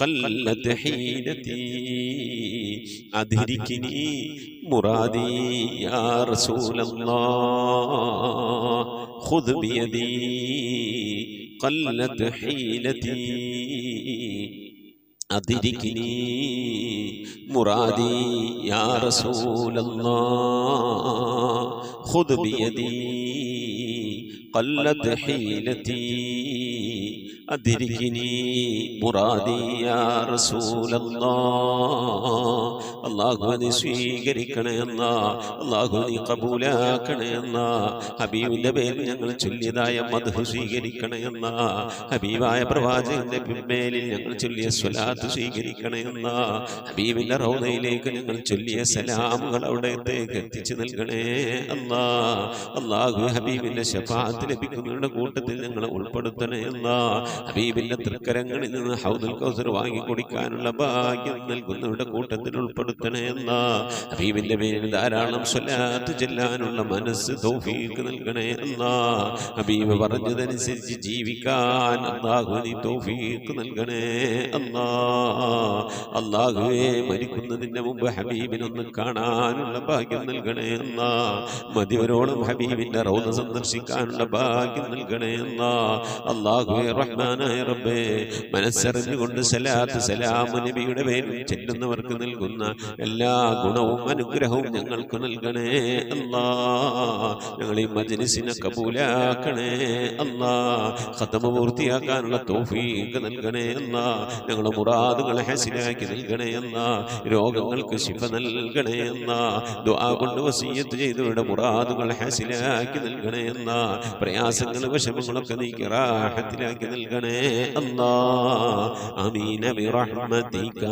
[SPEAKER 3] ഖല്ലത് ഹീനതീ അദ്രികിനി മുറാദി യാ റസൂലല്ലാഹ്. ഖുദ് ബിയദീ ഖല്ലത് ഹീനതീ അദ്രികിനി മുറാദി യാ റസൂലല്ലാഹ്. ഖുദ് ബിയദീ ഖല്ലത് ഹീലതീ അദ്രികിനി മുറാദി യാ റസൂലല്ലാഹ്. അല്ലാഹു നീ സ്വീകരിക്കണേ അല്ലാഹ്, അല്ലാഹു നീ ഖബൂലാക്കണേ അല്ലാഹ്. ഹബീബിന്റെ പേരിൽ ഞങ്ങൾ ചൊല്ലിയതായ മദ്ഹ് സ്വീകരിക്കണേ അല്ലാഹ്. ഹബീബായ പ്രവാചകന്റെ മേലിൽ ഞങ്ങൾ ചൊല്ലിയ സ്വലാത്ത് സ്വീകരിക്കണേ അല്ലാഹ്. ഹബീബിന്റെ റൗദയിലേക്ക് ഞങ്ങൾ ചൊല്ലിയ സലാമുകൾ അവിടത്തേക്ക് എത്തിച്ചു നൽകണേ അല്ലാഹ്. അല്ലാഹു ഹബീബിന്റെ ശഫാഅത്ത് ലഭിക്കുന്നവരുടെ കൂട്ടത്തിൽ ഞങ്ങളെ ഉൾപ്പെടുത്തണേ അല്ലാഹ്. ഹബീബിന്റെ തൃക്കരങ്ങളിൽ നിന്ന് ഹൗദുൽ കൗസർ വാങ്ങി കുടിക്കാനുള്ള ഭാഗ്യം നൽകുന്നവരുടെ കൂട്ടത്തിൽ ഉൾപ്പെടുത്തണേ അല്ലാഹ്. ഹബീബിന്റെ പേരിൽ ധാരാളം സ്വലാത്ത് ചെല്ലാനുള്ള മനസ്സ് തൗഫീഖ് നൽകണേ അല്ലാഹ്. ഹബീബ് പറഞ്ഞതനുസരിച്ച് ജീവിക്കാൻ അല്ലാഹു നീ തൗഫീഖ് നൽകണേ അല്ലാഹ്. അല്ലാഹുവേ മരിക്കുന്നതിന് മുമ്പ് ഹബീബിനൊന്ന് കാണാനുള്ള ഭാഗ്യം നൽകണേ അല്ലാഹ്. മതിവരോളം ഹബീബിന്റെ റൗദ സന്ദർശിക്കാനുള്ള ഭാഗ്യം നൽകണേ അല്ലാഹ്. അല്ലാഹുവേ റഹ്മാനായ റബ്ബേ, മനസ്സറിഞ്ഞുകൊണ്ട് സലാത്ത് സലാം നബിയുടെ പേരിൽ ചെല്ലുന്നവർക്ക് നൽകുന്ന എല്ലാ ഗുണവും അനുഗ്രഹവും ഞങ്ങൾക്ക് നൽകണേ അല്ലാഹ്. ഞങ്ങൾ ഈ മജ്ലിസിനെ കബൂലാക്കണേ അല്ലാഹ്. ഖതമ പൂർത്തിയാക്കാനുള്ള തൗഫീഖ് നൽകണേ അല്ലാഹ്. ഞങ്ങളുടെ മുറാദുകളെ ഹസിലാക്കി നൽകണേ അല്ലാഹ്. രോഗങ്ങൾക്ക് ശിഫ നൽകണേ അല്ലാഹ്. ദുആ കൊണ്ട് വസിയ്യത്ത് ചെയ്തവരുടെ മുറാദുകൾ ഹസിലാക്കി നൽകണേ അല്ലാഹ്. പ്രയാസങ്ങൾ വിഷമങ്ങളൊക്കെ നീക്കി റാഹത്തിലാക്കി നൽകണേ അല്ലാഹ്. ആമീൻ ബിറഹ്മതിക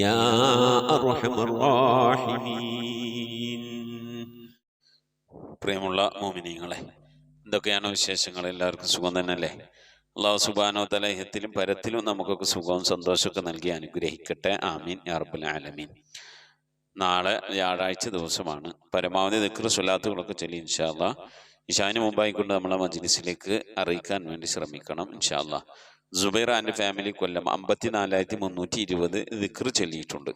[SPEAKER 3] യാ അർഹമർ റഹീമീൻ. പ്രിയമുള്ള മോമിനീങ്ങളെ, എന്തൊക്കെയാണ് വിശേഷങ്ങൾ? എല്ലാവർക്കും സുഖം തന്നെയല്ലേ? അല്ലാഹു സുബ്ഹാനഹു വ തആല ഇഹത്തിലും പരത്തിലും നമുക്കൊക്കെ സുഖവും സന്തോഷമൊക്കെ നൽകി അനുഗ്രഹിക്കട്ടെ. ആമീൻ യാ റബ്ബൽ ആലമീൻ. നാളെ വ്യാഴാഴ്ച ദിവസമാണ്. പരമാവധി ദിക്ർ സ്വലാത്തുകളൊക്കെ ചൊല്ലി ഇൻഷാ അല്ലാഹ് ഇശാന് മുമ്പായിക്കൊണ്ട് നമ്മളെ മജ്ലിസിലേക്ക് അറിയിക്കാൻ വേണ്ടി ശ്രമിക്കണം ഇൻഷാ അല്ലാഹ്. സുബൈർ ആൻഡ് ഫാമിലി കൊല്ലം 54,320 ദിക്ർ ചൊല്ലിയിട്ടുണ്ട്.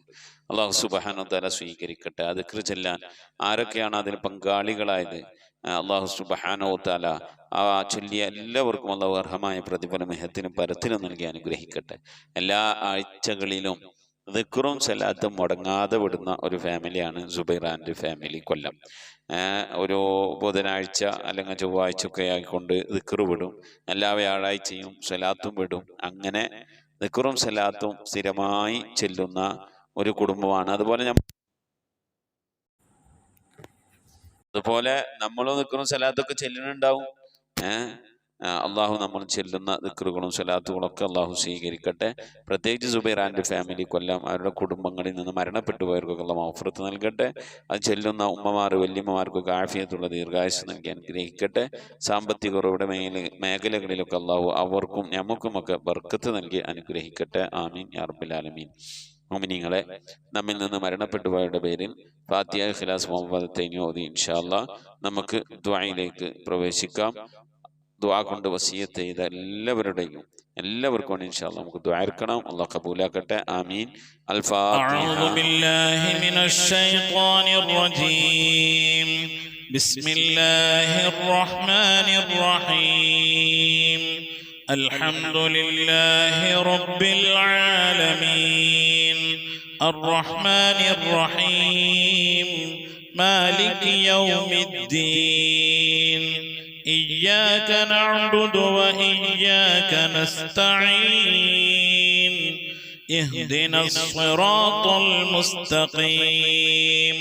[SPEAKER 3] അല്ലാഹു സുബ്ഹാനഹു വ തആല സ്വീകരിക്കട്ടെ. ആ ദിക്ർ ചൊല്ലാൻ ആരൊക്കെയാണ് അതിൽ പങ്കാളികളായത് അല്ലാഹു സുബ്ഹാനഹു വ തആല ആ ചൊല്ലിയ എല്ലാവർക്കും അല്ലാഹു അർഹമായ പ്രതിഫലം ഇഹത്തിനും പരത്തിനും നൽകി അനുഗ്രഹിക്കട്ടെ. എല്ലാ ആഴ്ചകളിലും ദിക്റും സലാത്തും മുടങ്ങാതെ വിടുന്ന ഒരു ഫാമിലിയാണ് സുബൈർ ആൻഡ് ഫാമിലി കൊല്ലം. ഒരു ബുധനാഴ്ച അല്ലെങ്കിൽ ചൊവ്വാഴ്ച ഒക്കെ ആയിക്കൊണ്ട് ദിക്റ് വിടും. എല്ലാ വ്യാഴാഴ്ചയും സലാത്തും വിടും. അങ്ങനെ ദിക്റും സലാത്തും സ്ഥിരമായി ചെല്ലുന്ന ഒരു കുടുംബമാണ്. അതുപോലെ നമ്മളും ദിക്റും സലാത്തൊക്കെ ചെല്ലുന്നുണ്ടാവും. അള്ളാഹു നമ്മൾ ചെല്ലുന്ന ദിക്റുകളും സലാത്തുകളൊക്കെ അള്ളാഹു സ്വീകരിക്കട്ടെ. പ്രത്യേകിച്ച് സുബൈർ ആൻഡ് ഫാമിലി കൊല്ലം അവരുടെ കുടുംബങ്ങളിൽ നിന്ന് മരണപ്പെട്ടു പോയവർക്കൊക്കെ അള്ളാഹു മഗ്ഫിറത്ത് നൽകട്ടെ. അത് ചെല്ലുന്ന ഉമ്മമാർ വല്യമ്മമാർക്കൊക്കെ ആഫിയത്തുള്ള ദീർഘായുസ്സ് നൽകി അനുഗ്രഹിക്കട്ടെ. സാമ്പത്തിക കുറവുടെ മേഖലകളിലൊക്കെ അള്ളാഹു അവർക്കും നമുക്കുമൊക്കെ ബർക്കത്ത് നൽകി അനുഗ്രഹിക്കട്ടെ. ആമീൻ യാ റബ്ബൽ ആലമീൻ. മുഅ്മിനീങ്ങളെ, നമ്മിൽ നിന്ന് മരണപ്പെട്ടു പോയവരുടെ പേരിൽ ഫാത്തിഹ, ഇഖ്ലാസ്, മുഅവ്വദത്തൈൻ ഓതി ഇൻഷാ അല്ലാഹ് നമുക്ക് ദുആയിലേക്ക് പ്രവേശിക്കാം. ദുആ കൊണ്ട് വസിയത്ത് ചെയ്ത എല്ലാവർക്കും ഇൻഷാ അല്ലാഹ് നമുക്ക് ദുആ ഇറക്കണം. അല്ലാഹു ഖബൂലാക്കട്ടെ. ആമീൻ. അൽ ഫാത്തിഹ.
[SPEAKER 6] അഊദു ബില്ലാഹി മിനശ് ശൈത്വാനിർ റജീം. ബിസ്മില്ലാഹിർ റഹ്മാനിർ റഹീം. അൽഹംദുലില്ലാഹി റബ്ബിൽ ആലമീൻ. അർറഹ്മാനിർ റഹീം. മാലികി യൗമിദ്ദീൻ. إياك نعبد وإياك نستعين. اهدنا الصراط المستقيم.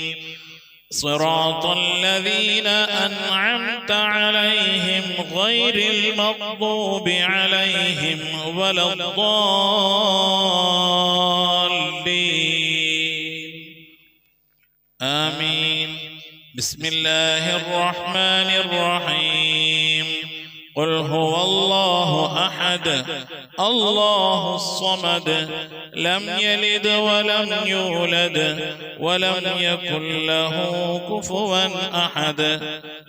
[SPEAKER 6] صراط الذين أنعمت عليهم غير المغضوب عليهم ولا الضالين. آمين. بسم الله الرحمن الرحيم. قل هو الله أحد الله الصمد لم يلد ولم يولد ولم يكن له كفوا أحد.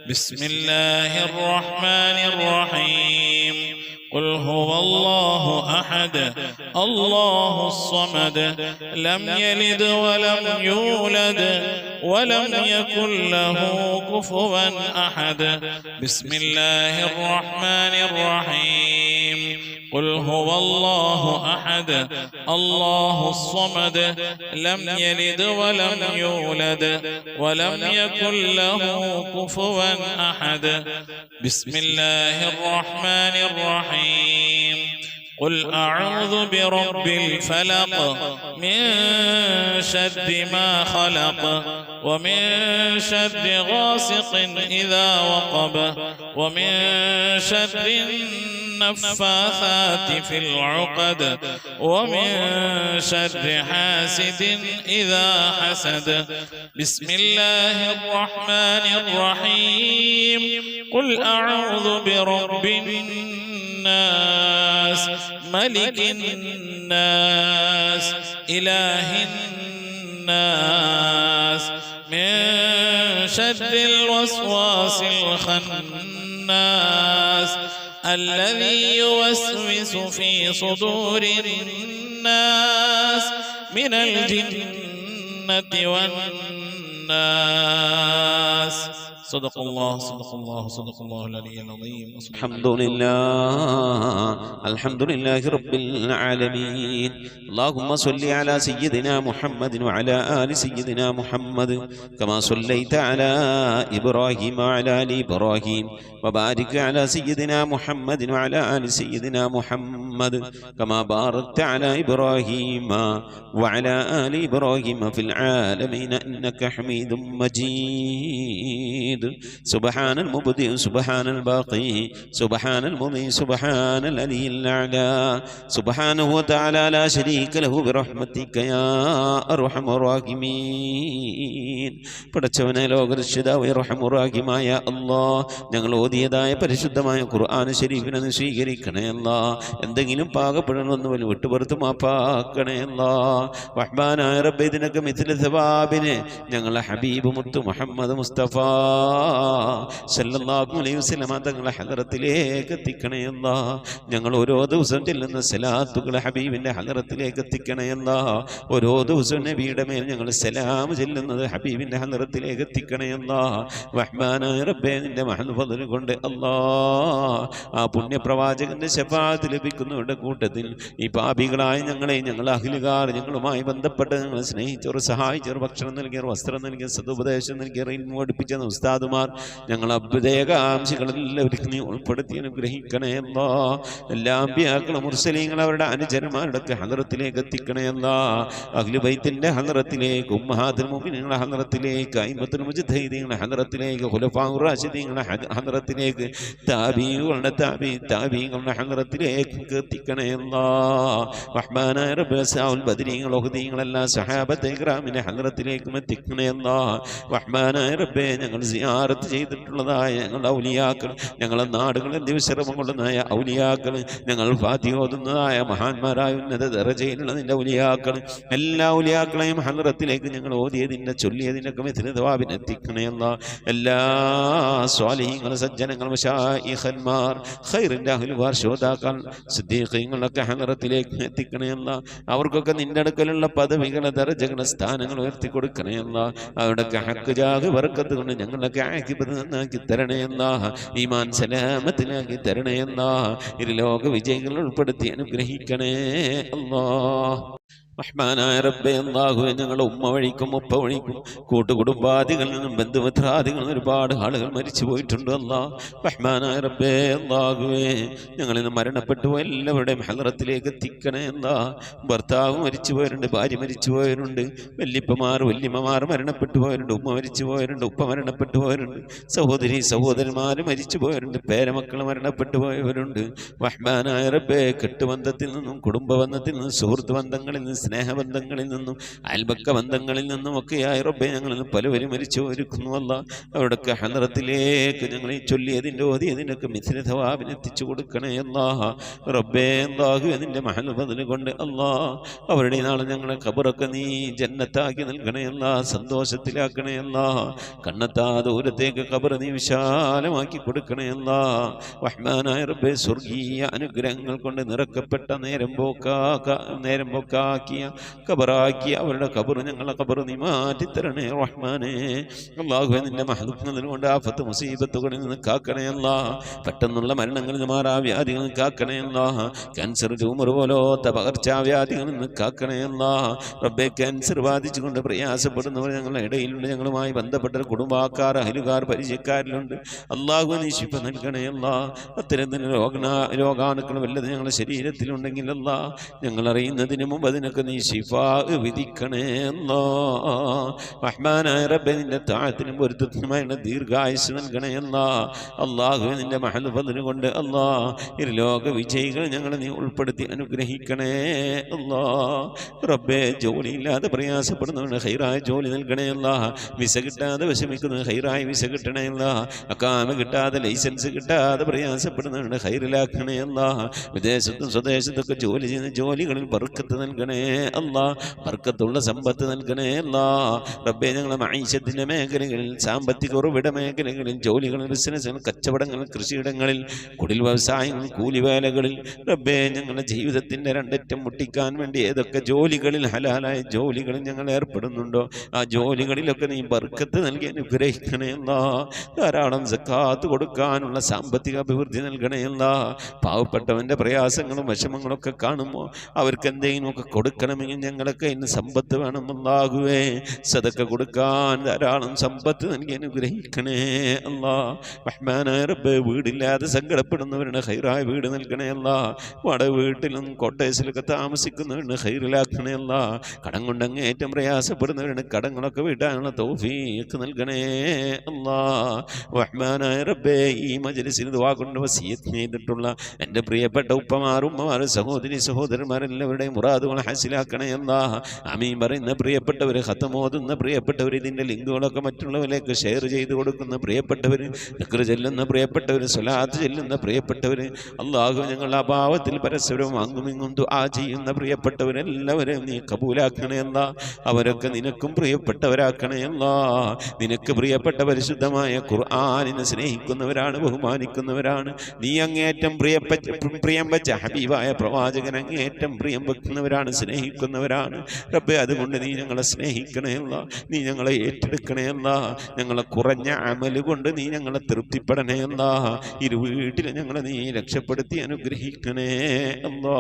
[SPEAKER 6] بسم الله الرحمن الرحيم. قل هو الله أحد الله الصمد لم يلد ولم يولد ولم يكن له كفوا أحد. بسم الله الرحمن الرحيم. قل هو الله أحد الله الصمد لم يلد ولم يولد ولم يكن له كفوا أحد. بسم الله الرحمن الرحيم. قل أعوذ برب الفلق من شر ما خلق ومن شر غاسق إذا وقب ومن شر النفاثات في العقد ومن شر حاسد إذا حسد. بسم الله الرحمن الرحيم. قل أعوذ برب الناس ملك الناس إله الناس من شر الوسواس الخناس الذي يوسوس في صدور الناس من الجنة والناس. صدق الله صدق الله صدق الله العلي العظيم.
[SPEAKER 7] الحمد لله رب العالمين. اللهم صل على سيدنا محمد وعلى آل سيدنا محمد كما صليت على إبراهيم وعلى آل إبراهيم وبارك على سيدنا محمد وعلى آل سيدنا محمد كما باركت على إبراهيم وعلى آل إبراهيم في العالمين إنك حميد مجيد. سبحان المبدئ سبحان الباقي سبحان المضي سبحان العلي الأعلى سبحانه وتعالى لا شريك له برحمتك يا أرحم الراحمين. പടച്ചവനെ ലോകരക്ഷിതാവേ റഹ്മാനുറഹീമായ അല്ലാഹ്, ഞങ്ങൾ ഓതിയതായ പരിശുദ്ധമായ ഖുർആൻ ശരീഫിനെ സ്വീകരിക്കണേ അല്ലാഹ്. എന്തെങ്കിലും പാകപ്പെടണമെന്ന് വിട്ടുപുറത്ത് മാപ്പാക്കണേ അല്ലാഹ്. റഹ്മാനായ റബ്ബേ, ഇതിനൊക്കെ മിഥില സവാബിനെ ഞങ്ങളെ ഹബീബ് മുത്ത് മുഹമ്മദ് മുസ്തഫ സല്ലല്ലാഹു അലൈഹി വസല്ലം തങ്ങളുടെ ഹദറത്തിലേക്ക് എത്തിക്കണേ അല്ലാഹ്. ഞങ്ങൾ ഓരോ ദിവസം ചെല്ലുന്ന സലാത്തുകൾ ഹബീബിന്റെ ഹദറത്തിലേക്ക് എത്തിക്കണേ അല്ലാഹ്. ഓരോ ദിവസവും നബിയുടെ മേൽ ഞങ്ങൾ സലാം ചെല്ലുന്നത് ഹബീബിന്റെ ഹദറത്തിലേക്ക് എത്തിക്കണേ അല്ലാഹ്. റഹ്മാനായ റബ്ബേ, നിന്റെ മഹൽ ഫദ്ൽ കൊണ്ട് അല്ലാഹ് ആ പുണ്യപ്രവാചകന്റെ ശഫാഅത്ത് ലഭിക്കുന്നവരുടെ കൂട്ടത്തിൽ ഈ പാപികളായ ഞങ്ങളെ, ഞങ്ങൾ അഹ്ലുകാർ, ഞങ്ങളുമായി ബന്ധപ്പെട്ട് ഞങ്ങളെ സ്നേഹിച്ചവർ, സഹായിച്ചവർ, ഭക്ഷണം നൽകിയവർ, വസ്ത്രം നൽകിയവർ, സദുപദേശം നൽകിയവർ, ഇൽമു പഠിപ്പിച്ച ഉസ്താദുമാർ, ഞങ്ങൾ അഭ്യുദയകാംക്ഷികളെല്ലാവരും നീ ഉൾപ്പെടുത്തി അനുഗ്രഹിക്കണേ അല്ലാഹ്. എല്ലാ അമ്പിയാക്കളും മുർസലീങ്ങൾ അവരുടെ അനുചരന്മാരുടെ ഹദറത്തിലേക്ക് എത്തിക്കണേ അല്ലാഹ്. അഹ്ലു ബൈത്തിന്റെ ഹദറത്തിലേക്ക്, ഉമ്മഹാത്തുൽ മുഅ്മിനീങ്ങളുടെ ഹദറത്തിലേക്ക്, അയിമ്മത്തുൽ മുജ്തഹിദീങ്ങളുടെ ഹദറത്തിലേക്ക്, ഖുലഫാഉർ റാഷിദീങ്ങളുടെ ഹദറത്തിലേക്ക്, താബീങ്ങളുടെ താബീങ്ങളുടെ ഹദറത്തിലേക്ക് എത്തിക്കണേ അല്ലാഹ്. റഹ്മാനായ റബ്ബേ, സഹാബത്തുൽ ബദരീങ്ങൾ, ഉഹദീങ്ങൾ, എല്ലാ സഹാബത്തെ ഇക്റാമിന്റെ ഹദറത്തിലേക്കും എത്തിക്കണേ അല്ലാഹ്. റഹ്മാനായ റബ്ബേ, ഞങ്ങൾ സിയാറത്ത് ചെയ്തിട്ടുള്ളതായ ഞങ്ങളുടെ ഔലിയാക്കൾ, ഞങ്ങളുടെ നാടുകളിൽ ദിവസരമം കൊള്ളുന്നതായ ഔലിയാക്കൾ, ഞങ്ങൾ ഫാത്തിഹ ഓതുന്നതായ മഹാന്മാരായ ഉന്നത ദറജയിലുള്ള നിന്റെ ഔലിയാക്കൾ, എല്ലാ ഔലിയാക്കളെയും ഹദറത്തിലേക്ക് ഞങ്ങൾ ഓതിയതിൻ്റെ ചൊല്ലിയതിനൊക്കെ മിഥില സവാബിനെ എത്തിക്കണേ അല്ലാഹ്. എല്ലാ സ്വാലിഹീങ്ങൾ, സജ്ജനങ്ങൾ, മശായിഖന്മാർ, ഖൈറിന്റെ അഹ്ലുകാർ, ശോതാക്കൾ, സിദ്ദീഖീങ്ങളൊക്കെ ഹദറത്തിലേക്ക് എത്തിക്കണേ അല്ലാഹ്. അവർക്കൊക്കെ നിന്റെ അടുക്കലുള്ള പദവികളെ, ദറജകളെ, സ്ഥാനങ്ങൾ ഉയർത്തി കൊടുക്കണേ അല്ലാഹ്. അവരുടെയൊക്കെ ഹക്ക് ജാഹ് ബർക്കത്ത് കൊണ്ട് ഞങ്ങളൊക്കെ ആക്കിബത്ത് നന്നാക്കി തരണേ അല്ലാഹ്. ഈമാൻ സലാമത്തിലാക്കി തരണേ അല്ലാഹ്. ഇരുലോക വിജയികൾ ഉൾപ്പെടുത്തി അനുഗ്രഹിക്കണേ അല്ലാഹ്. റഹ്മാനായ റബ്ബേ, അല്ലാഹുവേ, ഞങ്ങളുടെ ഉമ്മ വഴിക്കും ഉപ്പ വഴിക്കും കൂട്ടുകുടുംബാദികളിൽ നിന്നും ബന്ധുമിത്രാദികളിൽ നിന്നും ഒരുപാട് ആളുകൾ മരിച്ചു പോയിട്ടുണ്ട് അല്ലാഹ്. റഹ്മാനായ റബ്ബേ, അല്ലാഹുവേ, ഞങ്ങളിൽ നിന്ന് മരണപ്പെട്ടു എല്ലാവരുടെയും ഹദറത്തിലേക്ക് എത്തിക്കണേ അല്ലാഹ്. ഭർത്താവ് മരിച്ചു പോയവരുണ്ട്, ഭാര്യ മരിച്ചു പോയവരുണ്ട്, വല്യപ്പമാർ വല്യമ്മമാർ മരണപ്പെട്ടു പോയവരുണ്ട്, ഉമ്മ മരിച്ചു പോയവരുണ്ട്, ഉപ്പ മരണപ്പെട്ടു പോയവരുണ്ട്, സഹോദരി സഹോദരന്മാർ മരിച്ചു പോയവരുണ്ട്, പേരമക്കൾ മരണപ്പെട്ടു പോയവരുണ്ട്. റഹ്മാനായ റബ്ബേ, കെട്ടുബന്ധത്തിൽ നിന്നും കുടുംബബന്ധത്തിൽ നിന്നും സുഹൃത്ത് ബന്ധങ്ങളിൽ നിന്നും സ്നേഹബന്ധങ്ങളിൽ നിന്നും അയൽപക്ക ബന്ധങ്ങളിൽ നിന്നും ഒക്കെയായി റബ്ബേ, ഞങ്ങളിൽ പലവരും മരിച്ചു ഒരുക്കുന്നു അല്ലാഹ്. അവിടൊക്കെ ഹദറത്തിലേക്ക് ഞങ്ങളെ ചൊല്ലിയതിൻ്റെ ഓതിയതിനൊക്കെ മിഥില സവാബിനെ എത്തിച്ചു കൊടുക്കണേ അല്ലാഹ്. റബ്ബേ, അല്ലാഹു നിന്റെ മഹൽ ഫദ്ൽ കൊണ്ട് അല്ലാഹ് അവരുടെ നാളെ ഞങ്ങളെ ഖബറൊക്കെ നീ ജന്നത്താക്കി നൽകണേ അല്ലാഹ്. സന്തോഷത്തിലാക്കണേ അല്ലാഹ്. കണ്ണെത്താ ദൂരത്തേക്ക് ഖബർ നീ വിശാലമാക്കി കൊടുക്കണേ അല്ലാഹ്. റഹ്മാനായ റബ്ബേ, സ്വർഗീയ അനുഗ്രഹങ്ങൾ കൊണ്ട് നിറക്കപ്പെട്ട നേരം പോക്കാക്കി ഖബറാക്കിയ അവരുടെ ഖബർ ഞങ്ങളെ ഖബർ നീ മാറ്റിത്തരണേ റഹ്മാനേ. അല്ലാഹുവേ നിന്റെ മഹ്ലൂഖിനെ കൊണ്ട് ആഫത്ത് മുസീബത്തുകളിൽ നിന്ന് കാക്കണേ അല്ലാ. പെട്ടെന്നുള്ള മരണങ്ങളിൽ നിന്ന് മാറാവ്യാധികളിൽ നിന്ന് കാക്കണേ അല്ലാ. ക്യാൻസർ ട്യൂമർ പോലത്തെ പകർച്ചാവ്യാധികളിൽ നിന്ന് കാക്കണേ അല്ലാ. റബ്ബേ ക്യാൻസർ ബാധിച്ചുകൊണ്ട് പ്രയാസപ്പെടുന്നവർ ഞങ്ങളുടെ ഇടയിലുണ്ട്. ഞങ്ങളുമായി ബന്ധപ്പെട്ട കുടുംബക്കാർ അയലുകാർ പരിചയക്കാരിലുണ്ട്. അല്ലാഹു നീ ശിഫ നൽകണേ അല്ലാ. അത്തരത്തിൽ രോഗാണുക്കൾ വല്ലത് ഞങ്ങളുടെ ശരീരത്തിലുണ്ടെങ്കിൽ അല്ലാ ഞങ്ങൾ അറിയുന്നതിന് മുമ്പ് അതിനൊക്കെ നീ ശിഫാ വിധിക്കണേ അല്ലാ. റഹ്മാനായ റബ്ബേ നിന്റെ താഴത്തിനും പൊരുത്തത്തിനുമായുള്ള ദീർഘായുസ് നൽകണേ അല്ലാ. അല്ലാഹു നിന്റെ മഹൽ ഫദ്ല് കൊണ്ട് അല്ലാ ലോക വിജയികൾ ഞങ്ങളെ നീ ഉൾപ്പെടുത്തി അനുഗ്രഹിക്കണേ അല്ലാ. റബ്ബേ ജോലിയില്ലാതെ പ്രയാസപ്പെടുന്നവന് ഹൈറായ ജോലി നൽകണേ അല്ലാ. വിസ കിട്ടാതെ വിഷമിക്കുന്നവന് ഹൈറായ വിസ കിട്ടണേ അല്ലാ. അക്കാമ കിട്ടാതെ ലൈസൻസ് കിട്ടാതെ പ്രയാസപ്പെടുന്നവന് ഹൈറിലാക്കണേ അല്ലാ. വിദേശത്തും സ്വദേശത്തൊക്കെ ജോലി ചെയ്യുന്ന ജോലികളിൽ ബർക്കത്ത് നൽകണേ അല്ലാ. ബർക്കത്തുള്ള സമ്പത്ത് നൽകണേ അല്ലാ. റബ്ബേ ഞങ്ങളെ മഈശത്തിന്റെ മേഖലകളിൽ സാമ്പത്തിക ഉറവിട മേഖലകളിൽ ജോലികളിൽ ബിസിനസ്സുകൾ കച്ചവടങ്ങൾ കൃഷിയിടങ്ങളിൽ കുടിൽ വ്യവസായങ്ങൾ കൂലിവേലകളിൽ റബ്ബേ ഞങ്ങളുടെ ജീവിതത്തിന്റെ രണ്ടറ്റം മുട്ടിക്കാൻ വേണ്ടി ഏതൊക്കെ ജോലികളിൽ ഹലാലായ ജോലികളിൽ ഞങ്ങൾ ഏർപ്പെടുന്നുണ്ടോ ആ ജോലികളിലൊക്കെ നീ ബർക്കത്ത് നൽകി അനുഗ്രഹിക്കണേ അല്ലാ. ധാരാളം സക്കാത്ത് കൊടുക്കാനുള്ള സാമ്പത്തിക അഭിവൃദ്ധി നൽകണേ അല്ലാ. പാവപ്പെട്ടവന്റെ പ്രയാസങ്ങളും വിഷമങ്ങളൊക്കെ കാണുമ്പോൾ അവർക്ക് എന്തെങ്കിലുമൊക്കെ കൊടുക്കണമെങ്കിൽ ഞങ്ങളൊക്കെ ഇന്ന് സമ്പത്ത് വേണം അല്ലാഹുവേ. സദക്ക കൊടുക്കാൻ ധാരാളം സമ്പത്ത് നൽകി അനുഗ്രഹിക്കണേ അല്ലാ. റഹ്മാനായ റബ്ബേ വീടില്ലാതെ സങ്കടപ്പെടുന്നവരുടെ ഹൈറായ വീട് നൽകണേ അല്ലാ. വാടക വീട്ടിലും കോട്ടേഴ്സിലൊക്കെ താമസിക്കുന്നവരുടെ ഹൈറിലാക്കണേ അല്ലാ. കടം കൊണ്ട് അങ്ങേറ്റം പ്രയാസപ്പെടുന്നവരുടെ കടങ്ങളൊക്കെ വീട്ടാനുള്ള തൗഫീഖ് നൽകണേ അല്ലാ. റഹ്മാനായ റബ്ബേ ഈ മജ്ലിസിൽ ദുആ കൊണ്ട് വസിയത്ത് ചെയ്തിട്ടുള്ള എൻ്റെ പ്രിയപ്പെട്ട ഉപ്പമാർ ഉമ്മമാർ സഹോദരി സഹോദരന്മാരെല്ലാവരുടെയും മുറാദുകൾ ഹാസിലാക്കണേ അല്ലാ. ആമീൻ പറയുന്ന പ്രിയപ്പെട്ടവർ ഖത്തമോതുന്ന പ്രിയപ്പെട്ടവർ ഇതിൻ്റെ ലിങ്കുകളൊക്കെ മറ്റുള്ളവരിലേക്ക് ഷെയർ ചെയ്ത് കൊടുക്കുന്ന പ്രിയപ്പെട്ടവർ ദിക്ർ ചെല്ലുന്ന പ്രിയപ്പെട്ടവർ സ്വലാത്ത് ചെല്ലുന്ന പ്രിയപ്പെട്ടവർ അല്ലാഹു ഞങ്ങളുടെ അഭാവത്തിൽ പരസ്പരം അങ്ങുമിങ്ങും ദുആ ചെയ്യുന്ന പ്രിയപ്പെട്ടവരെല്ലാവരെയും നീ കബൂലാക്കണേ അല്ലാ. അവരൊക്കെ നിനക്കും പ്രിയപ്പെട്ടവരാക്കണേ അല്ലാ. നിനക്ക് പ്രിയപ്പെട്ട പരിശുദ്ധമായ ഖുർആനിനെ സ്നേഹിക്കുന്നവരാണ്, ബഹുമാനിക്കുന്നവരാണ്. നീ അങ്ങേറ്റം പ്രിയം വെച്ച ഹബീബായ പ്രവാചകൻ അങ്ങേറ്റം പ്രിയം വെക്കുന്നവരാണ്, സ്നേഹിക്കുന്നവരാണ്. റബ്ബേ അതുകൊണ്ട് നീ ഞങ്ങളെ സ്നേഹിക്കണേ അല്ലാ. നീ ഞങ്ങളെ ഏറ്റെടുക്കണേ അല്ലാ. ഞങ്ങളെ കുറഞ്ഞ അമല് കൊണ്ട് നീ ഞങ്ങളെ തൃപ്തിപ്പെടണേ അല്ലാ. ഇരു വീട്ടിൽ ഞങ്ങളെ നീ രക്ഷപ്പെടുത്തി അനുഗ്രഹിക്കണേ അല്ലാ.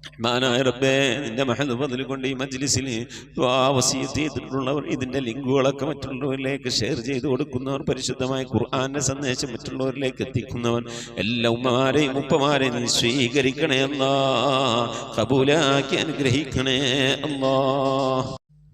[SPEAKER 7] റഹ്മാനായ റബ്ബേ നിന്റെ മഹൽ ഫദ്ൽ കൊണ്ട് ഈ മജ്ലിസിൽ ദുആ വസിയത്ത് ചെയ്തിട്ടുള്ളവർ ഇതിൻ്റെ ലിങ്കുകളൊക്കെ മറ്റുള്ളവരിലേക്ക് ഷെയർ ചെയ്ത് കൊടുക്കുന്നവർ പരിശുദ്ധമായ ഖുർആന്റെ സന്ദേശം മറ്റുള്ളവരിലേക്ക് എത്തിക്കുന്നവർ എല്ലാ ഉമ്മമാരെയും ഉപ്പമാരെയും നീ സ്വീകരിക്കണേ അല്ലാ. ഖബൂലാക്കി അനുഗ്രഹിക്കണേ അല്ലാ.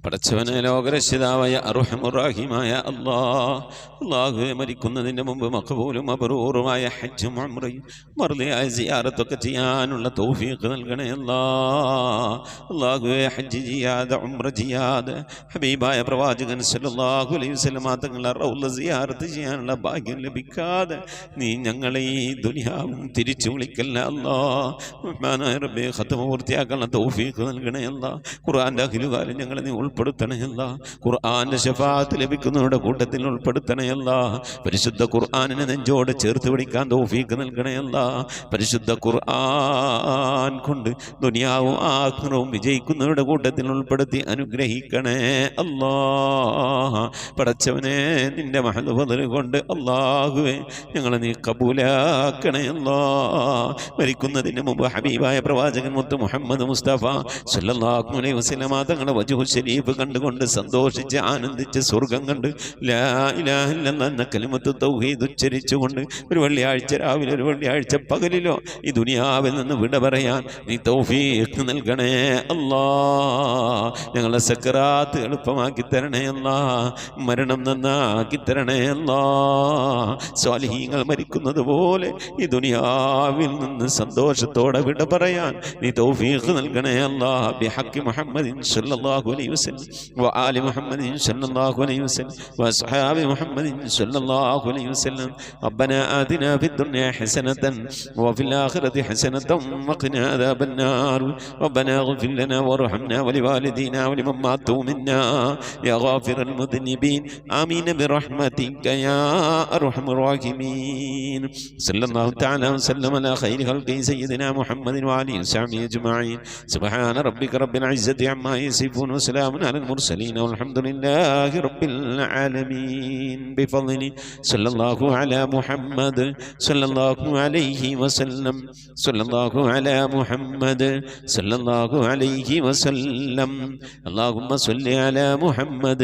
[SPEAKER 7] പടച്ചവനെ ലോകരക്ഷിതാവായ അർഹമുർ-റഹീമായ അല്ലാഹുവേ മരിക്കുന്നതിന് മുമ്പ് മഖബൂലും മബ്റൂറുമായ ഹജ്ജും ഉംറയും മർദിയായ സിയാറത്തൊക്കെ ചെയ്യാനുള്ള തൗഫീഖ് നൽകണേ അല്ലാഹുവേ ഹജ്ജ് ചെയ്യാതെ ഉംറ ചെയ്യാതെ ഹബീബായ പ്രവാചകൻ സല്ലല്ലാഹു അലൈഹി വസല്ലം തങ്ങളുടെ റൗള സിയാറത്ത് ചെയ്യാനുള്ള ഭാഗ്യം ലഭിക്കാതെ നീ ഞങ്ങളെ ഈ ദുനിയാവും തിരിച്ചു വിളിക്കല്ല റഹ്മാനായ റബ്ബേ ഖത്മ പൂർത്തിയാക്കാനുള്ള തൗഫീഖ് നൽകണേ ഖുർആന്റെ അഖിലുകാലം ഞങ്ങളെ നീ ഉൾപ്പെടുത്തണേ ഖുർആന്റെ ശഫാഅത്ത് ലഭിക്കുന്നവരുടെ കൂട്ടത്തിൽ ഉൾപ്പെടുത്തണേ പരിശുദ്ധ ഖുർആനിനെ നെഞ്ചോട് ചേർത്ത് പിടിക്കാൻ തൗഫീഖ് നൽകണേ പരിശുദ്ധ ഖുർആൻ കൊണ്ട് ദുനിയാവും ആഖിറവും വിജയിക്കുന്നവരുടെ കൂട്ടത്തിൽ ഉൾപ്പെടുത്തി അനുഗ്രഹിക്കണേ പടച്ചവനെ നിന്റെ മഹൽ ഫദ്ൽ കൊണ്ട് അല്ലാഹുവേ ഞങ്ങളെ നീ കബൂലാക്കണേ മരിക്കുന്നതിന് മുമ്പ് ഹബീബായ പ്രവാചകൻ മുത്ത് മുഹമ്മദ് മുസ്തഫ സല്ലല്ലാഹു അലൈഹി വസല്ലം തങ്ങളുടെ വജ്ഹു ശരീഫ് കണ്ടുകൊണ്ട് സന്തോഷിച്ച് ആനന്ദിച്ച് സ്വർഗം കണ്ട് ലാ ഇലാഹ ഇല്ലല്ലാഹ് എന്ന കലിമത്ത് തൗഹീദ് ഉച്ചരിച്ചുകൊണ്ട് ഒരു വെള്ളിയാഴ്ച രാവിലെ ഒരു വെള്ളിയാഴ്ച പകലിലോ ഈ ദുനിയാവിൽ നിന്ന് വിട പറയാൻ നീ തൗഫീഖ് നൽകണേ ഞങ്ങളെ സക്കറാത്ത് എളുപ്പമാക്കി തരണേ മരണം നന്നാക്കി തരണേ സ്വാലിഹീങ്ങൾ മരിക്കുന്നത് പോലെ ഈ ദുനിയാവിൽ നിന്ന് സന്തോഷത്തോടെ വിട പറയാൻ നീ തൗഫീഖ് നൽകണേ ബിഹഖി മുഹമ്മദിൻ സല്ലല്ലാഹു അലൈഹി വസല്ലം وسلم وآل محمد صلى الله عليه وسلم وأصحاب محمد صلى الله عليه وسلم ربنا آتنا في الدنيا حسنة وفي الآخرة حسنة وقنا عذاب النار ربنا اغفر لنا وارحمنا ولوالدينا ولمن ماتوا منا يا غافر المذنبين آمين برحمتك يا أرحم الراحمين صلى الله تعالى وسلم على خير خلقه سيدنا محمد وآله وصحبه أجمعين سبحان ربك رب العزة عما يصفون وسلام على المرسلين والحمد لله رب العالمين بفضل صلى الله على محمد صلى الله عليه وسلم صلى الله على محمد صلى الله عليه وسلم اللهم صل على محمد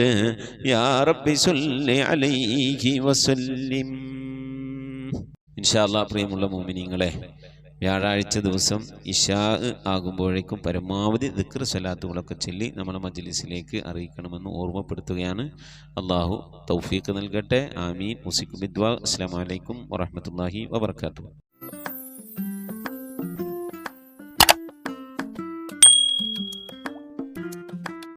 [SPEAKER 7] يا رب صل عليه وسلم ഇൻഷാ അല്ലാഹ്. പ്രിയമുള്ള മുഅ്മിനീങ്ങളെ, വ്യാഴാഴ്ച ദിവസം ഇശാ ആകുമ്പോഴേക്കും പരമാവധി ദിക്ർ സ്വലാത്തുകളൊക്കെ ചൊല്ലി നമ്മളെ മജ്ലിസിലേക്ക് അറിയിക്കണമെന്ന് ഓർമ്മപ്പെടുത്തുകയാണ്. അള്ളാഹു തൗഫീഖ് നൽകട്ടെ. ആമീൻ. മുസിക് ബിദ്വാ. അസ്സലാമു അലൈക്കും വറഹ്മത്തുള്ളാഹി വബറകാതുഹു.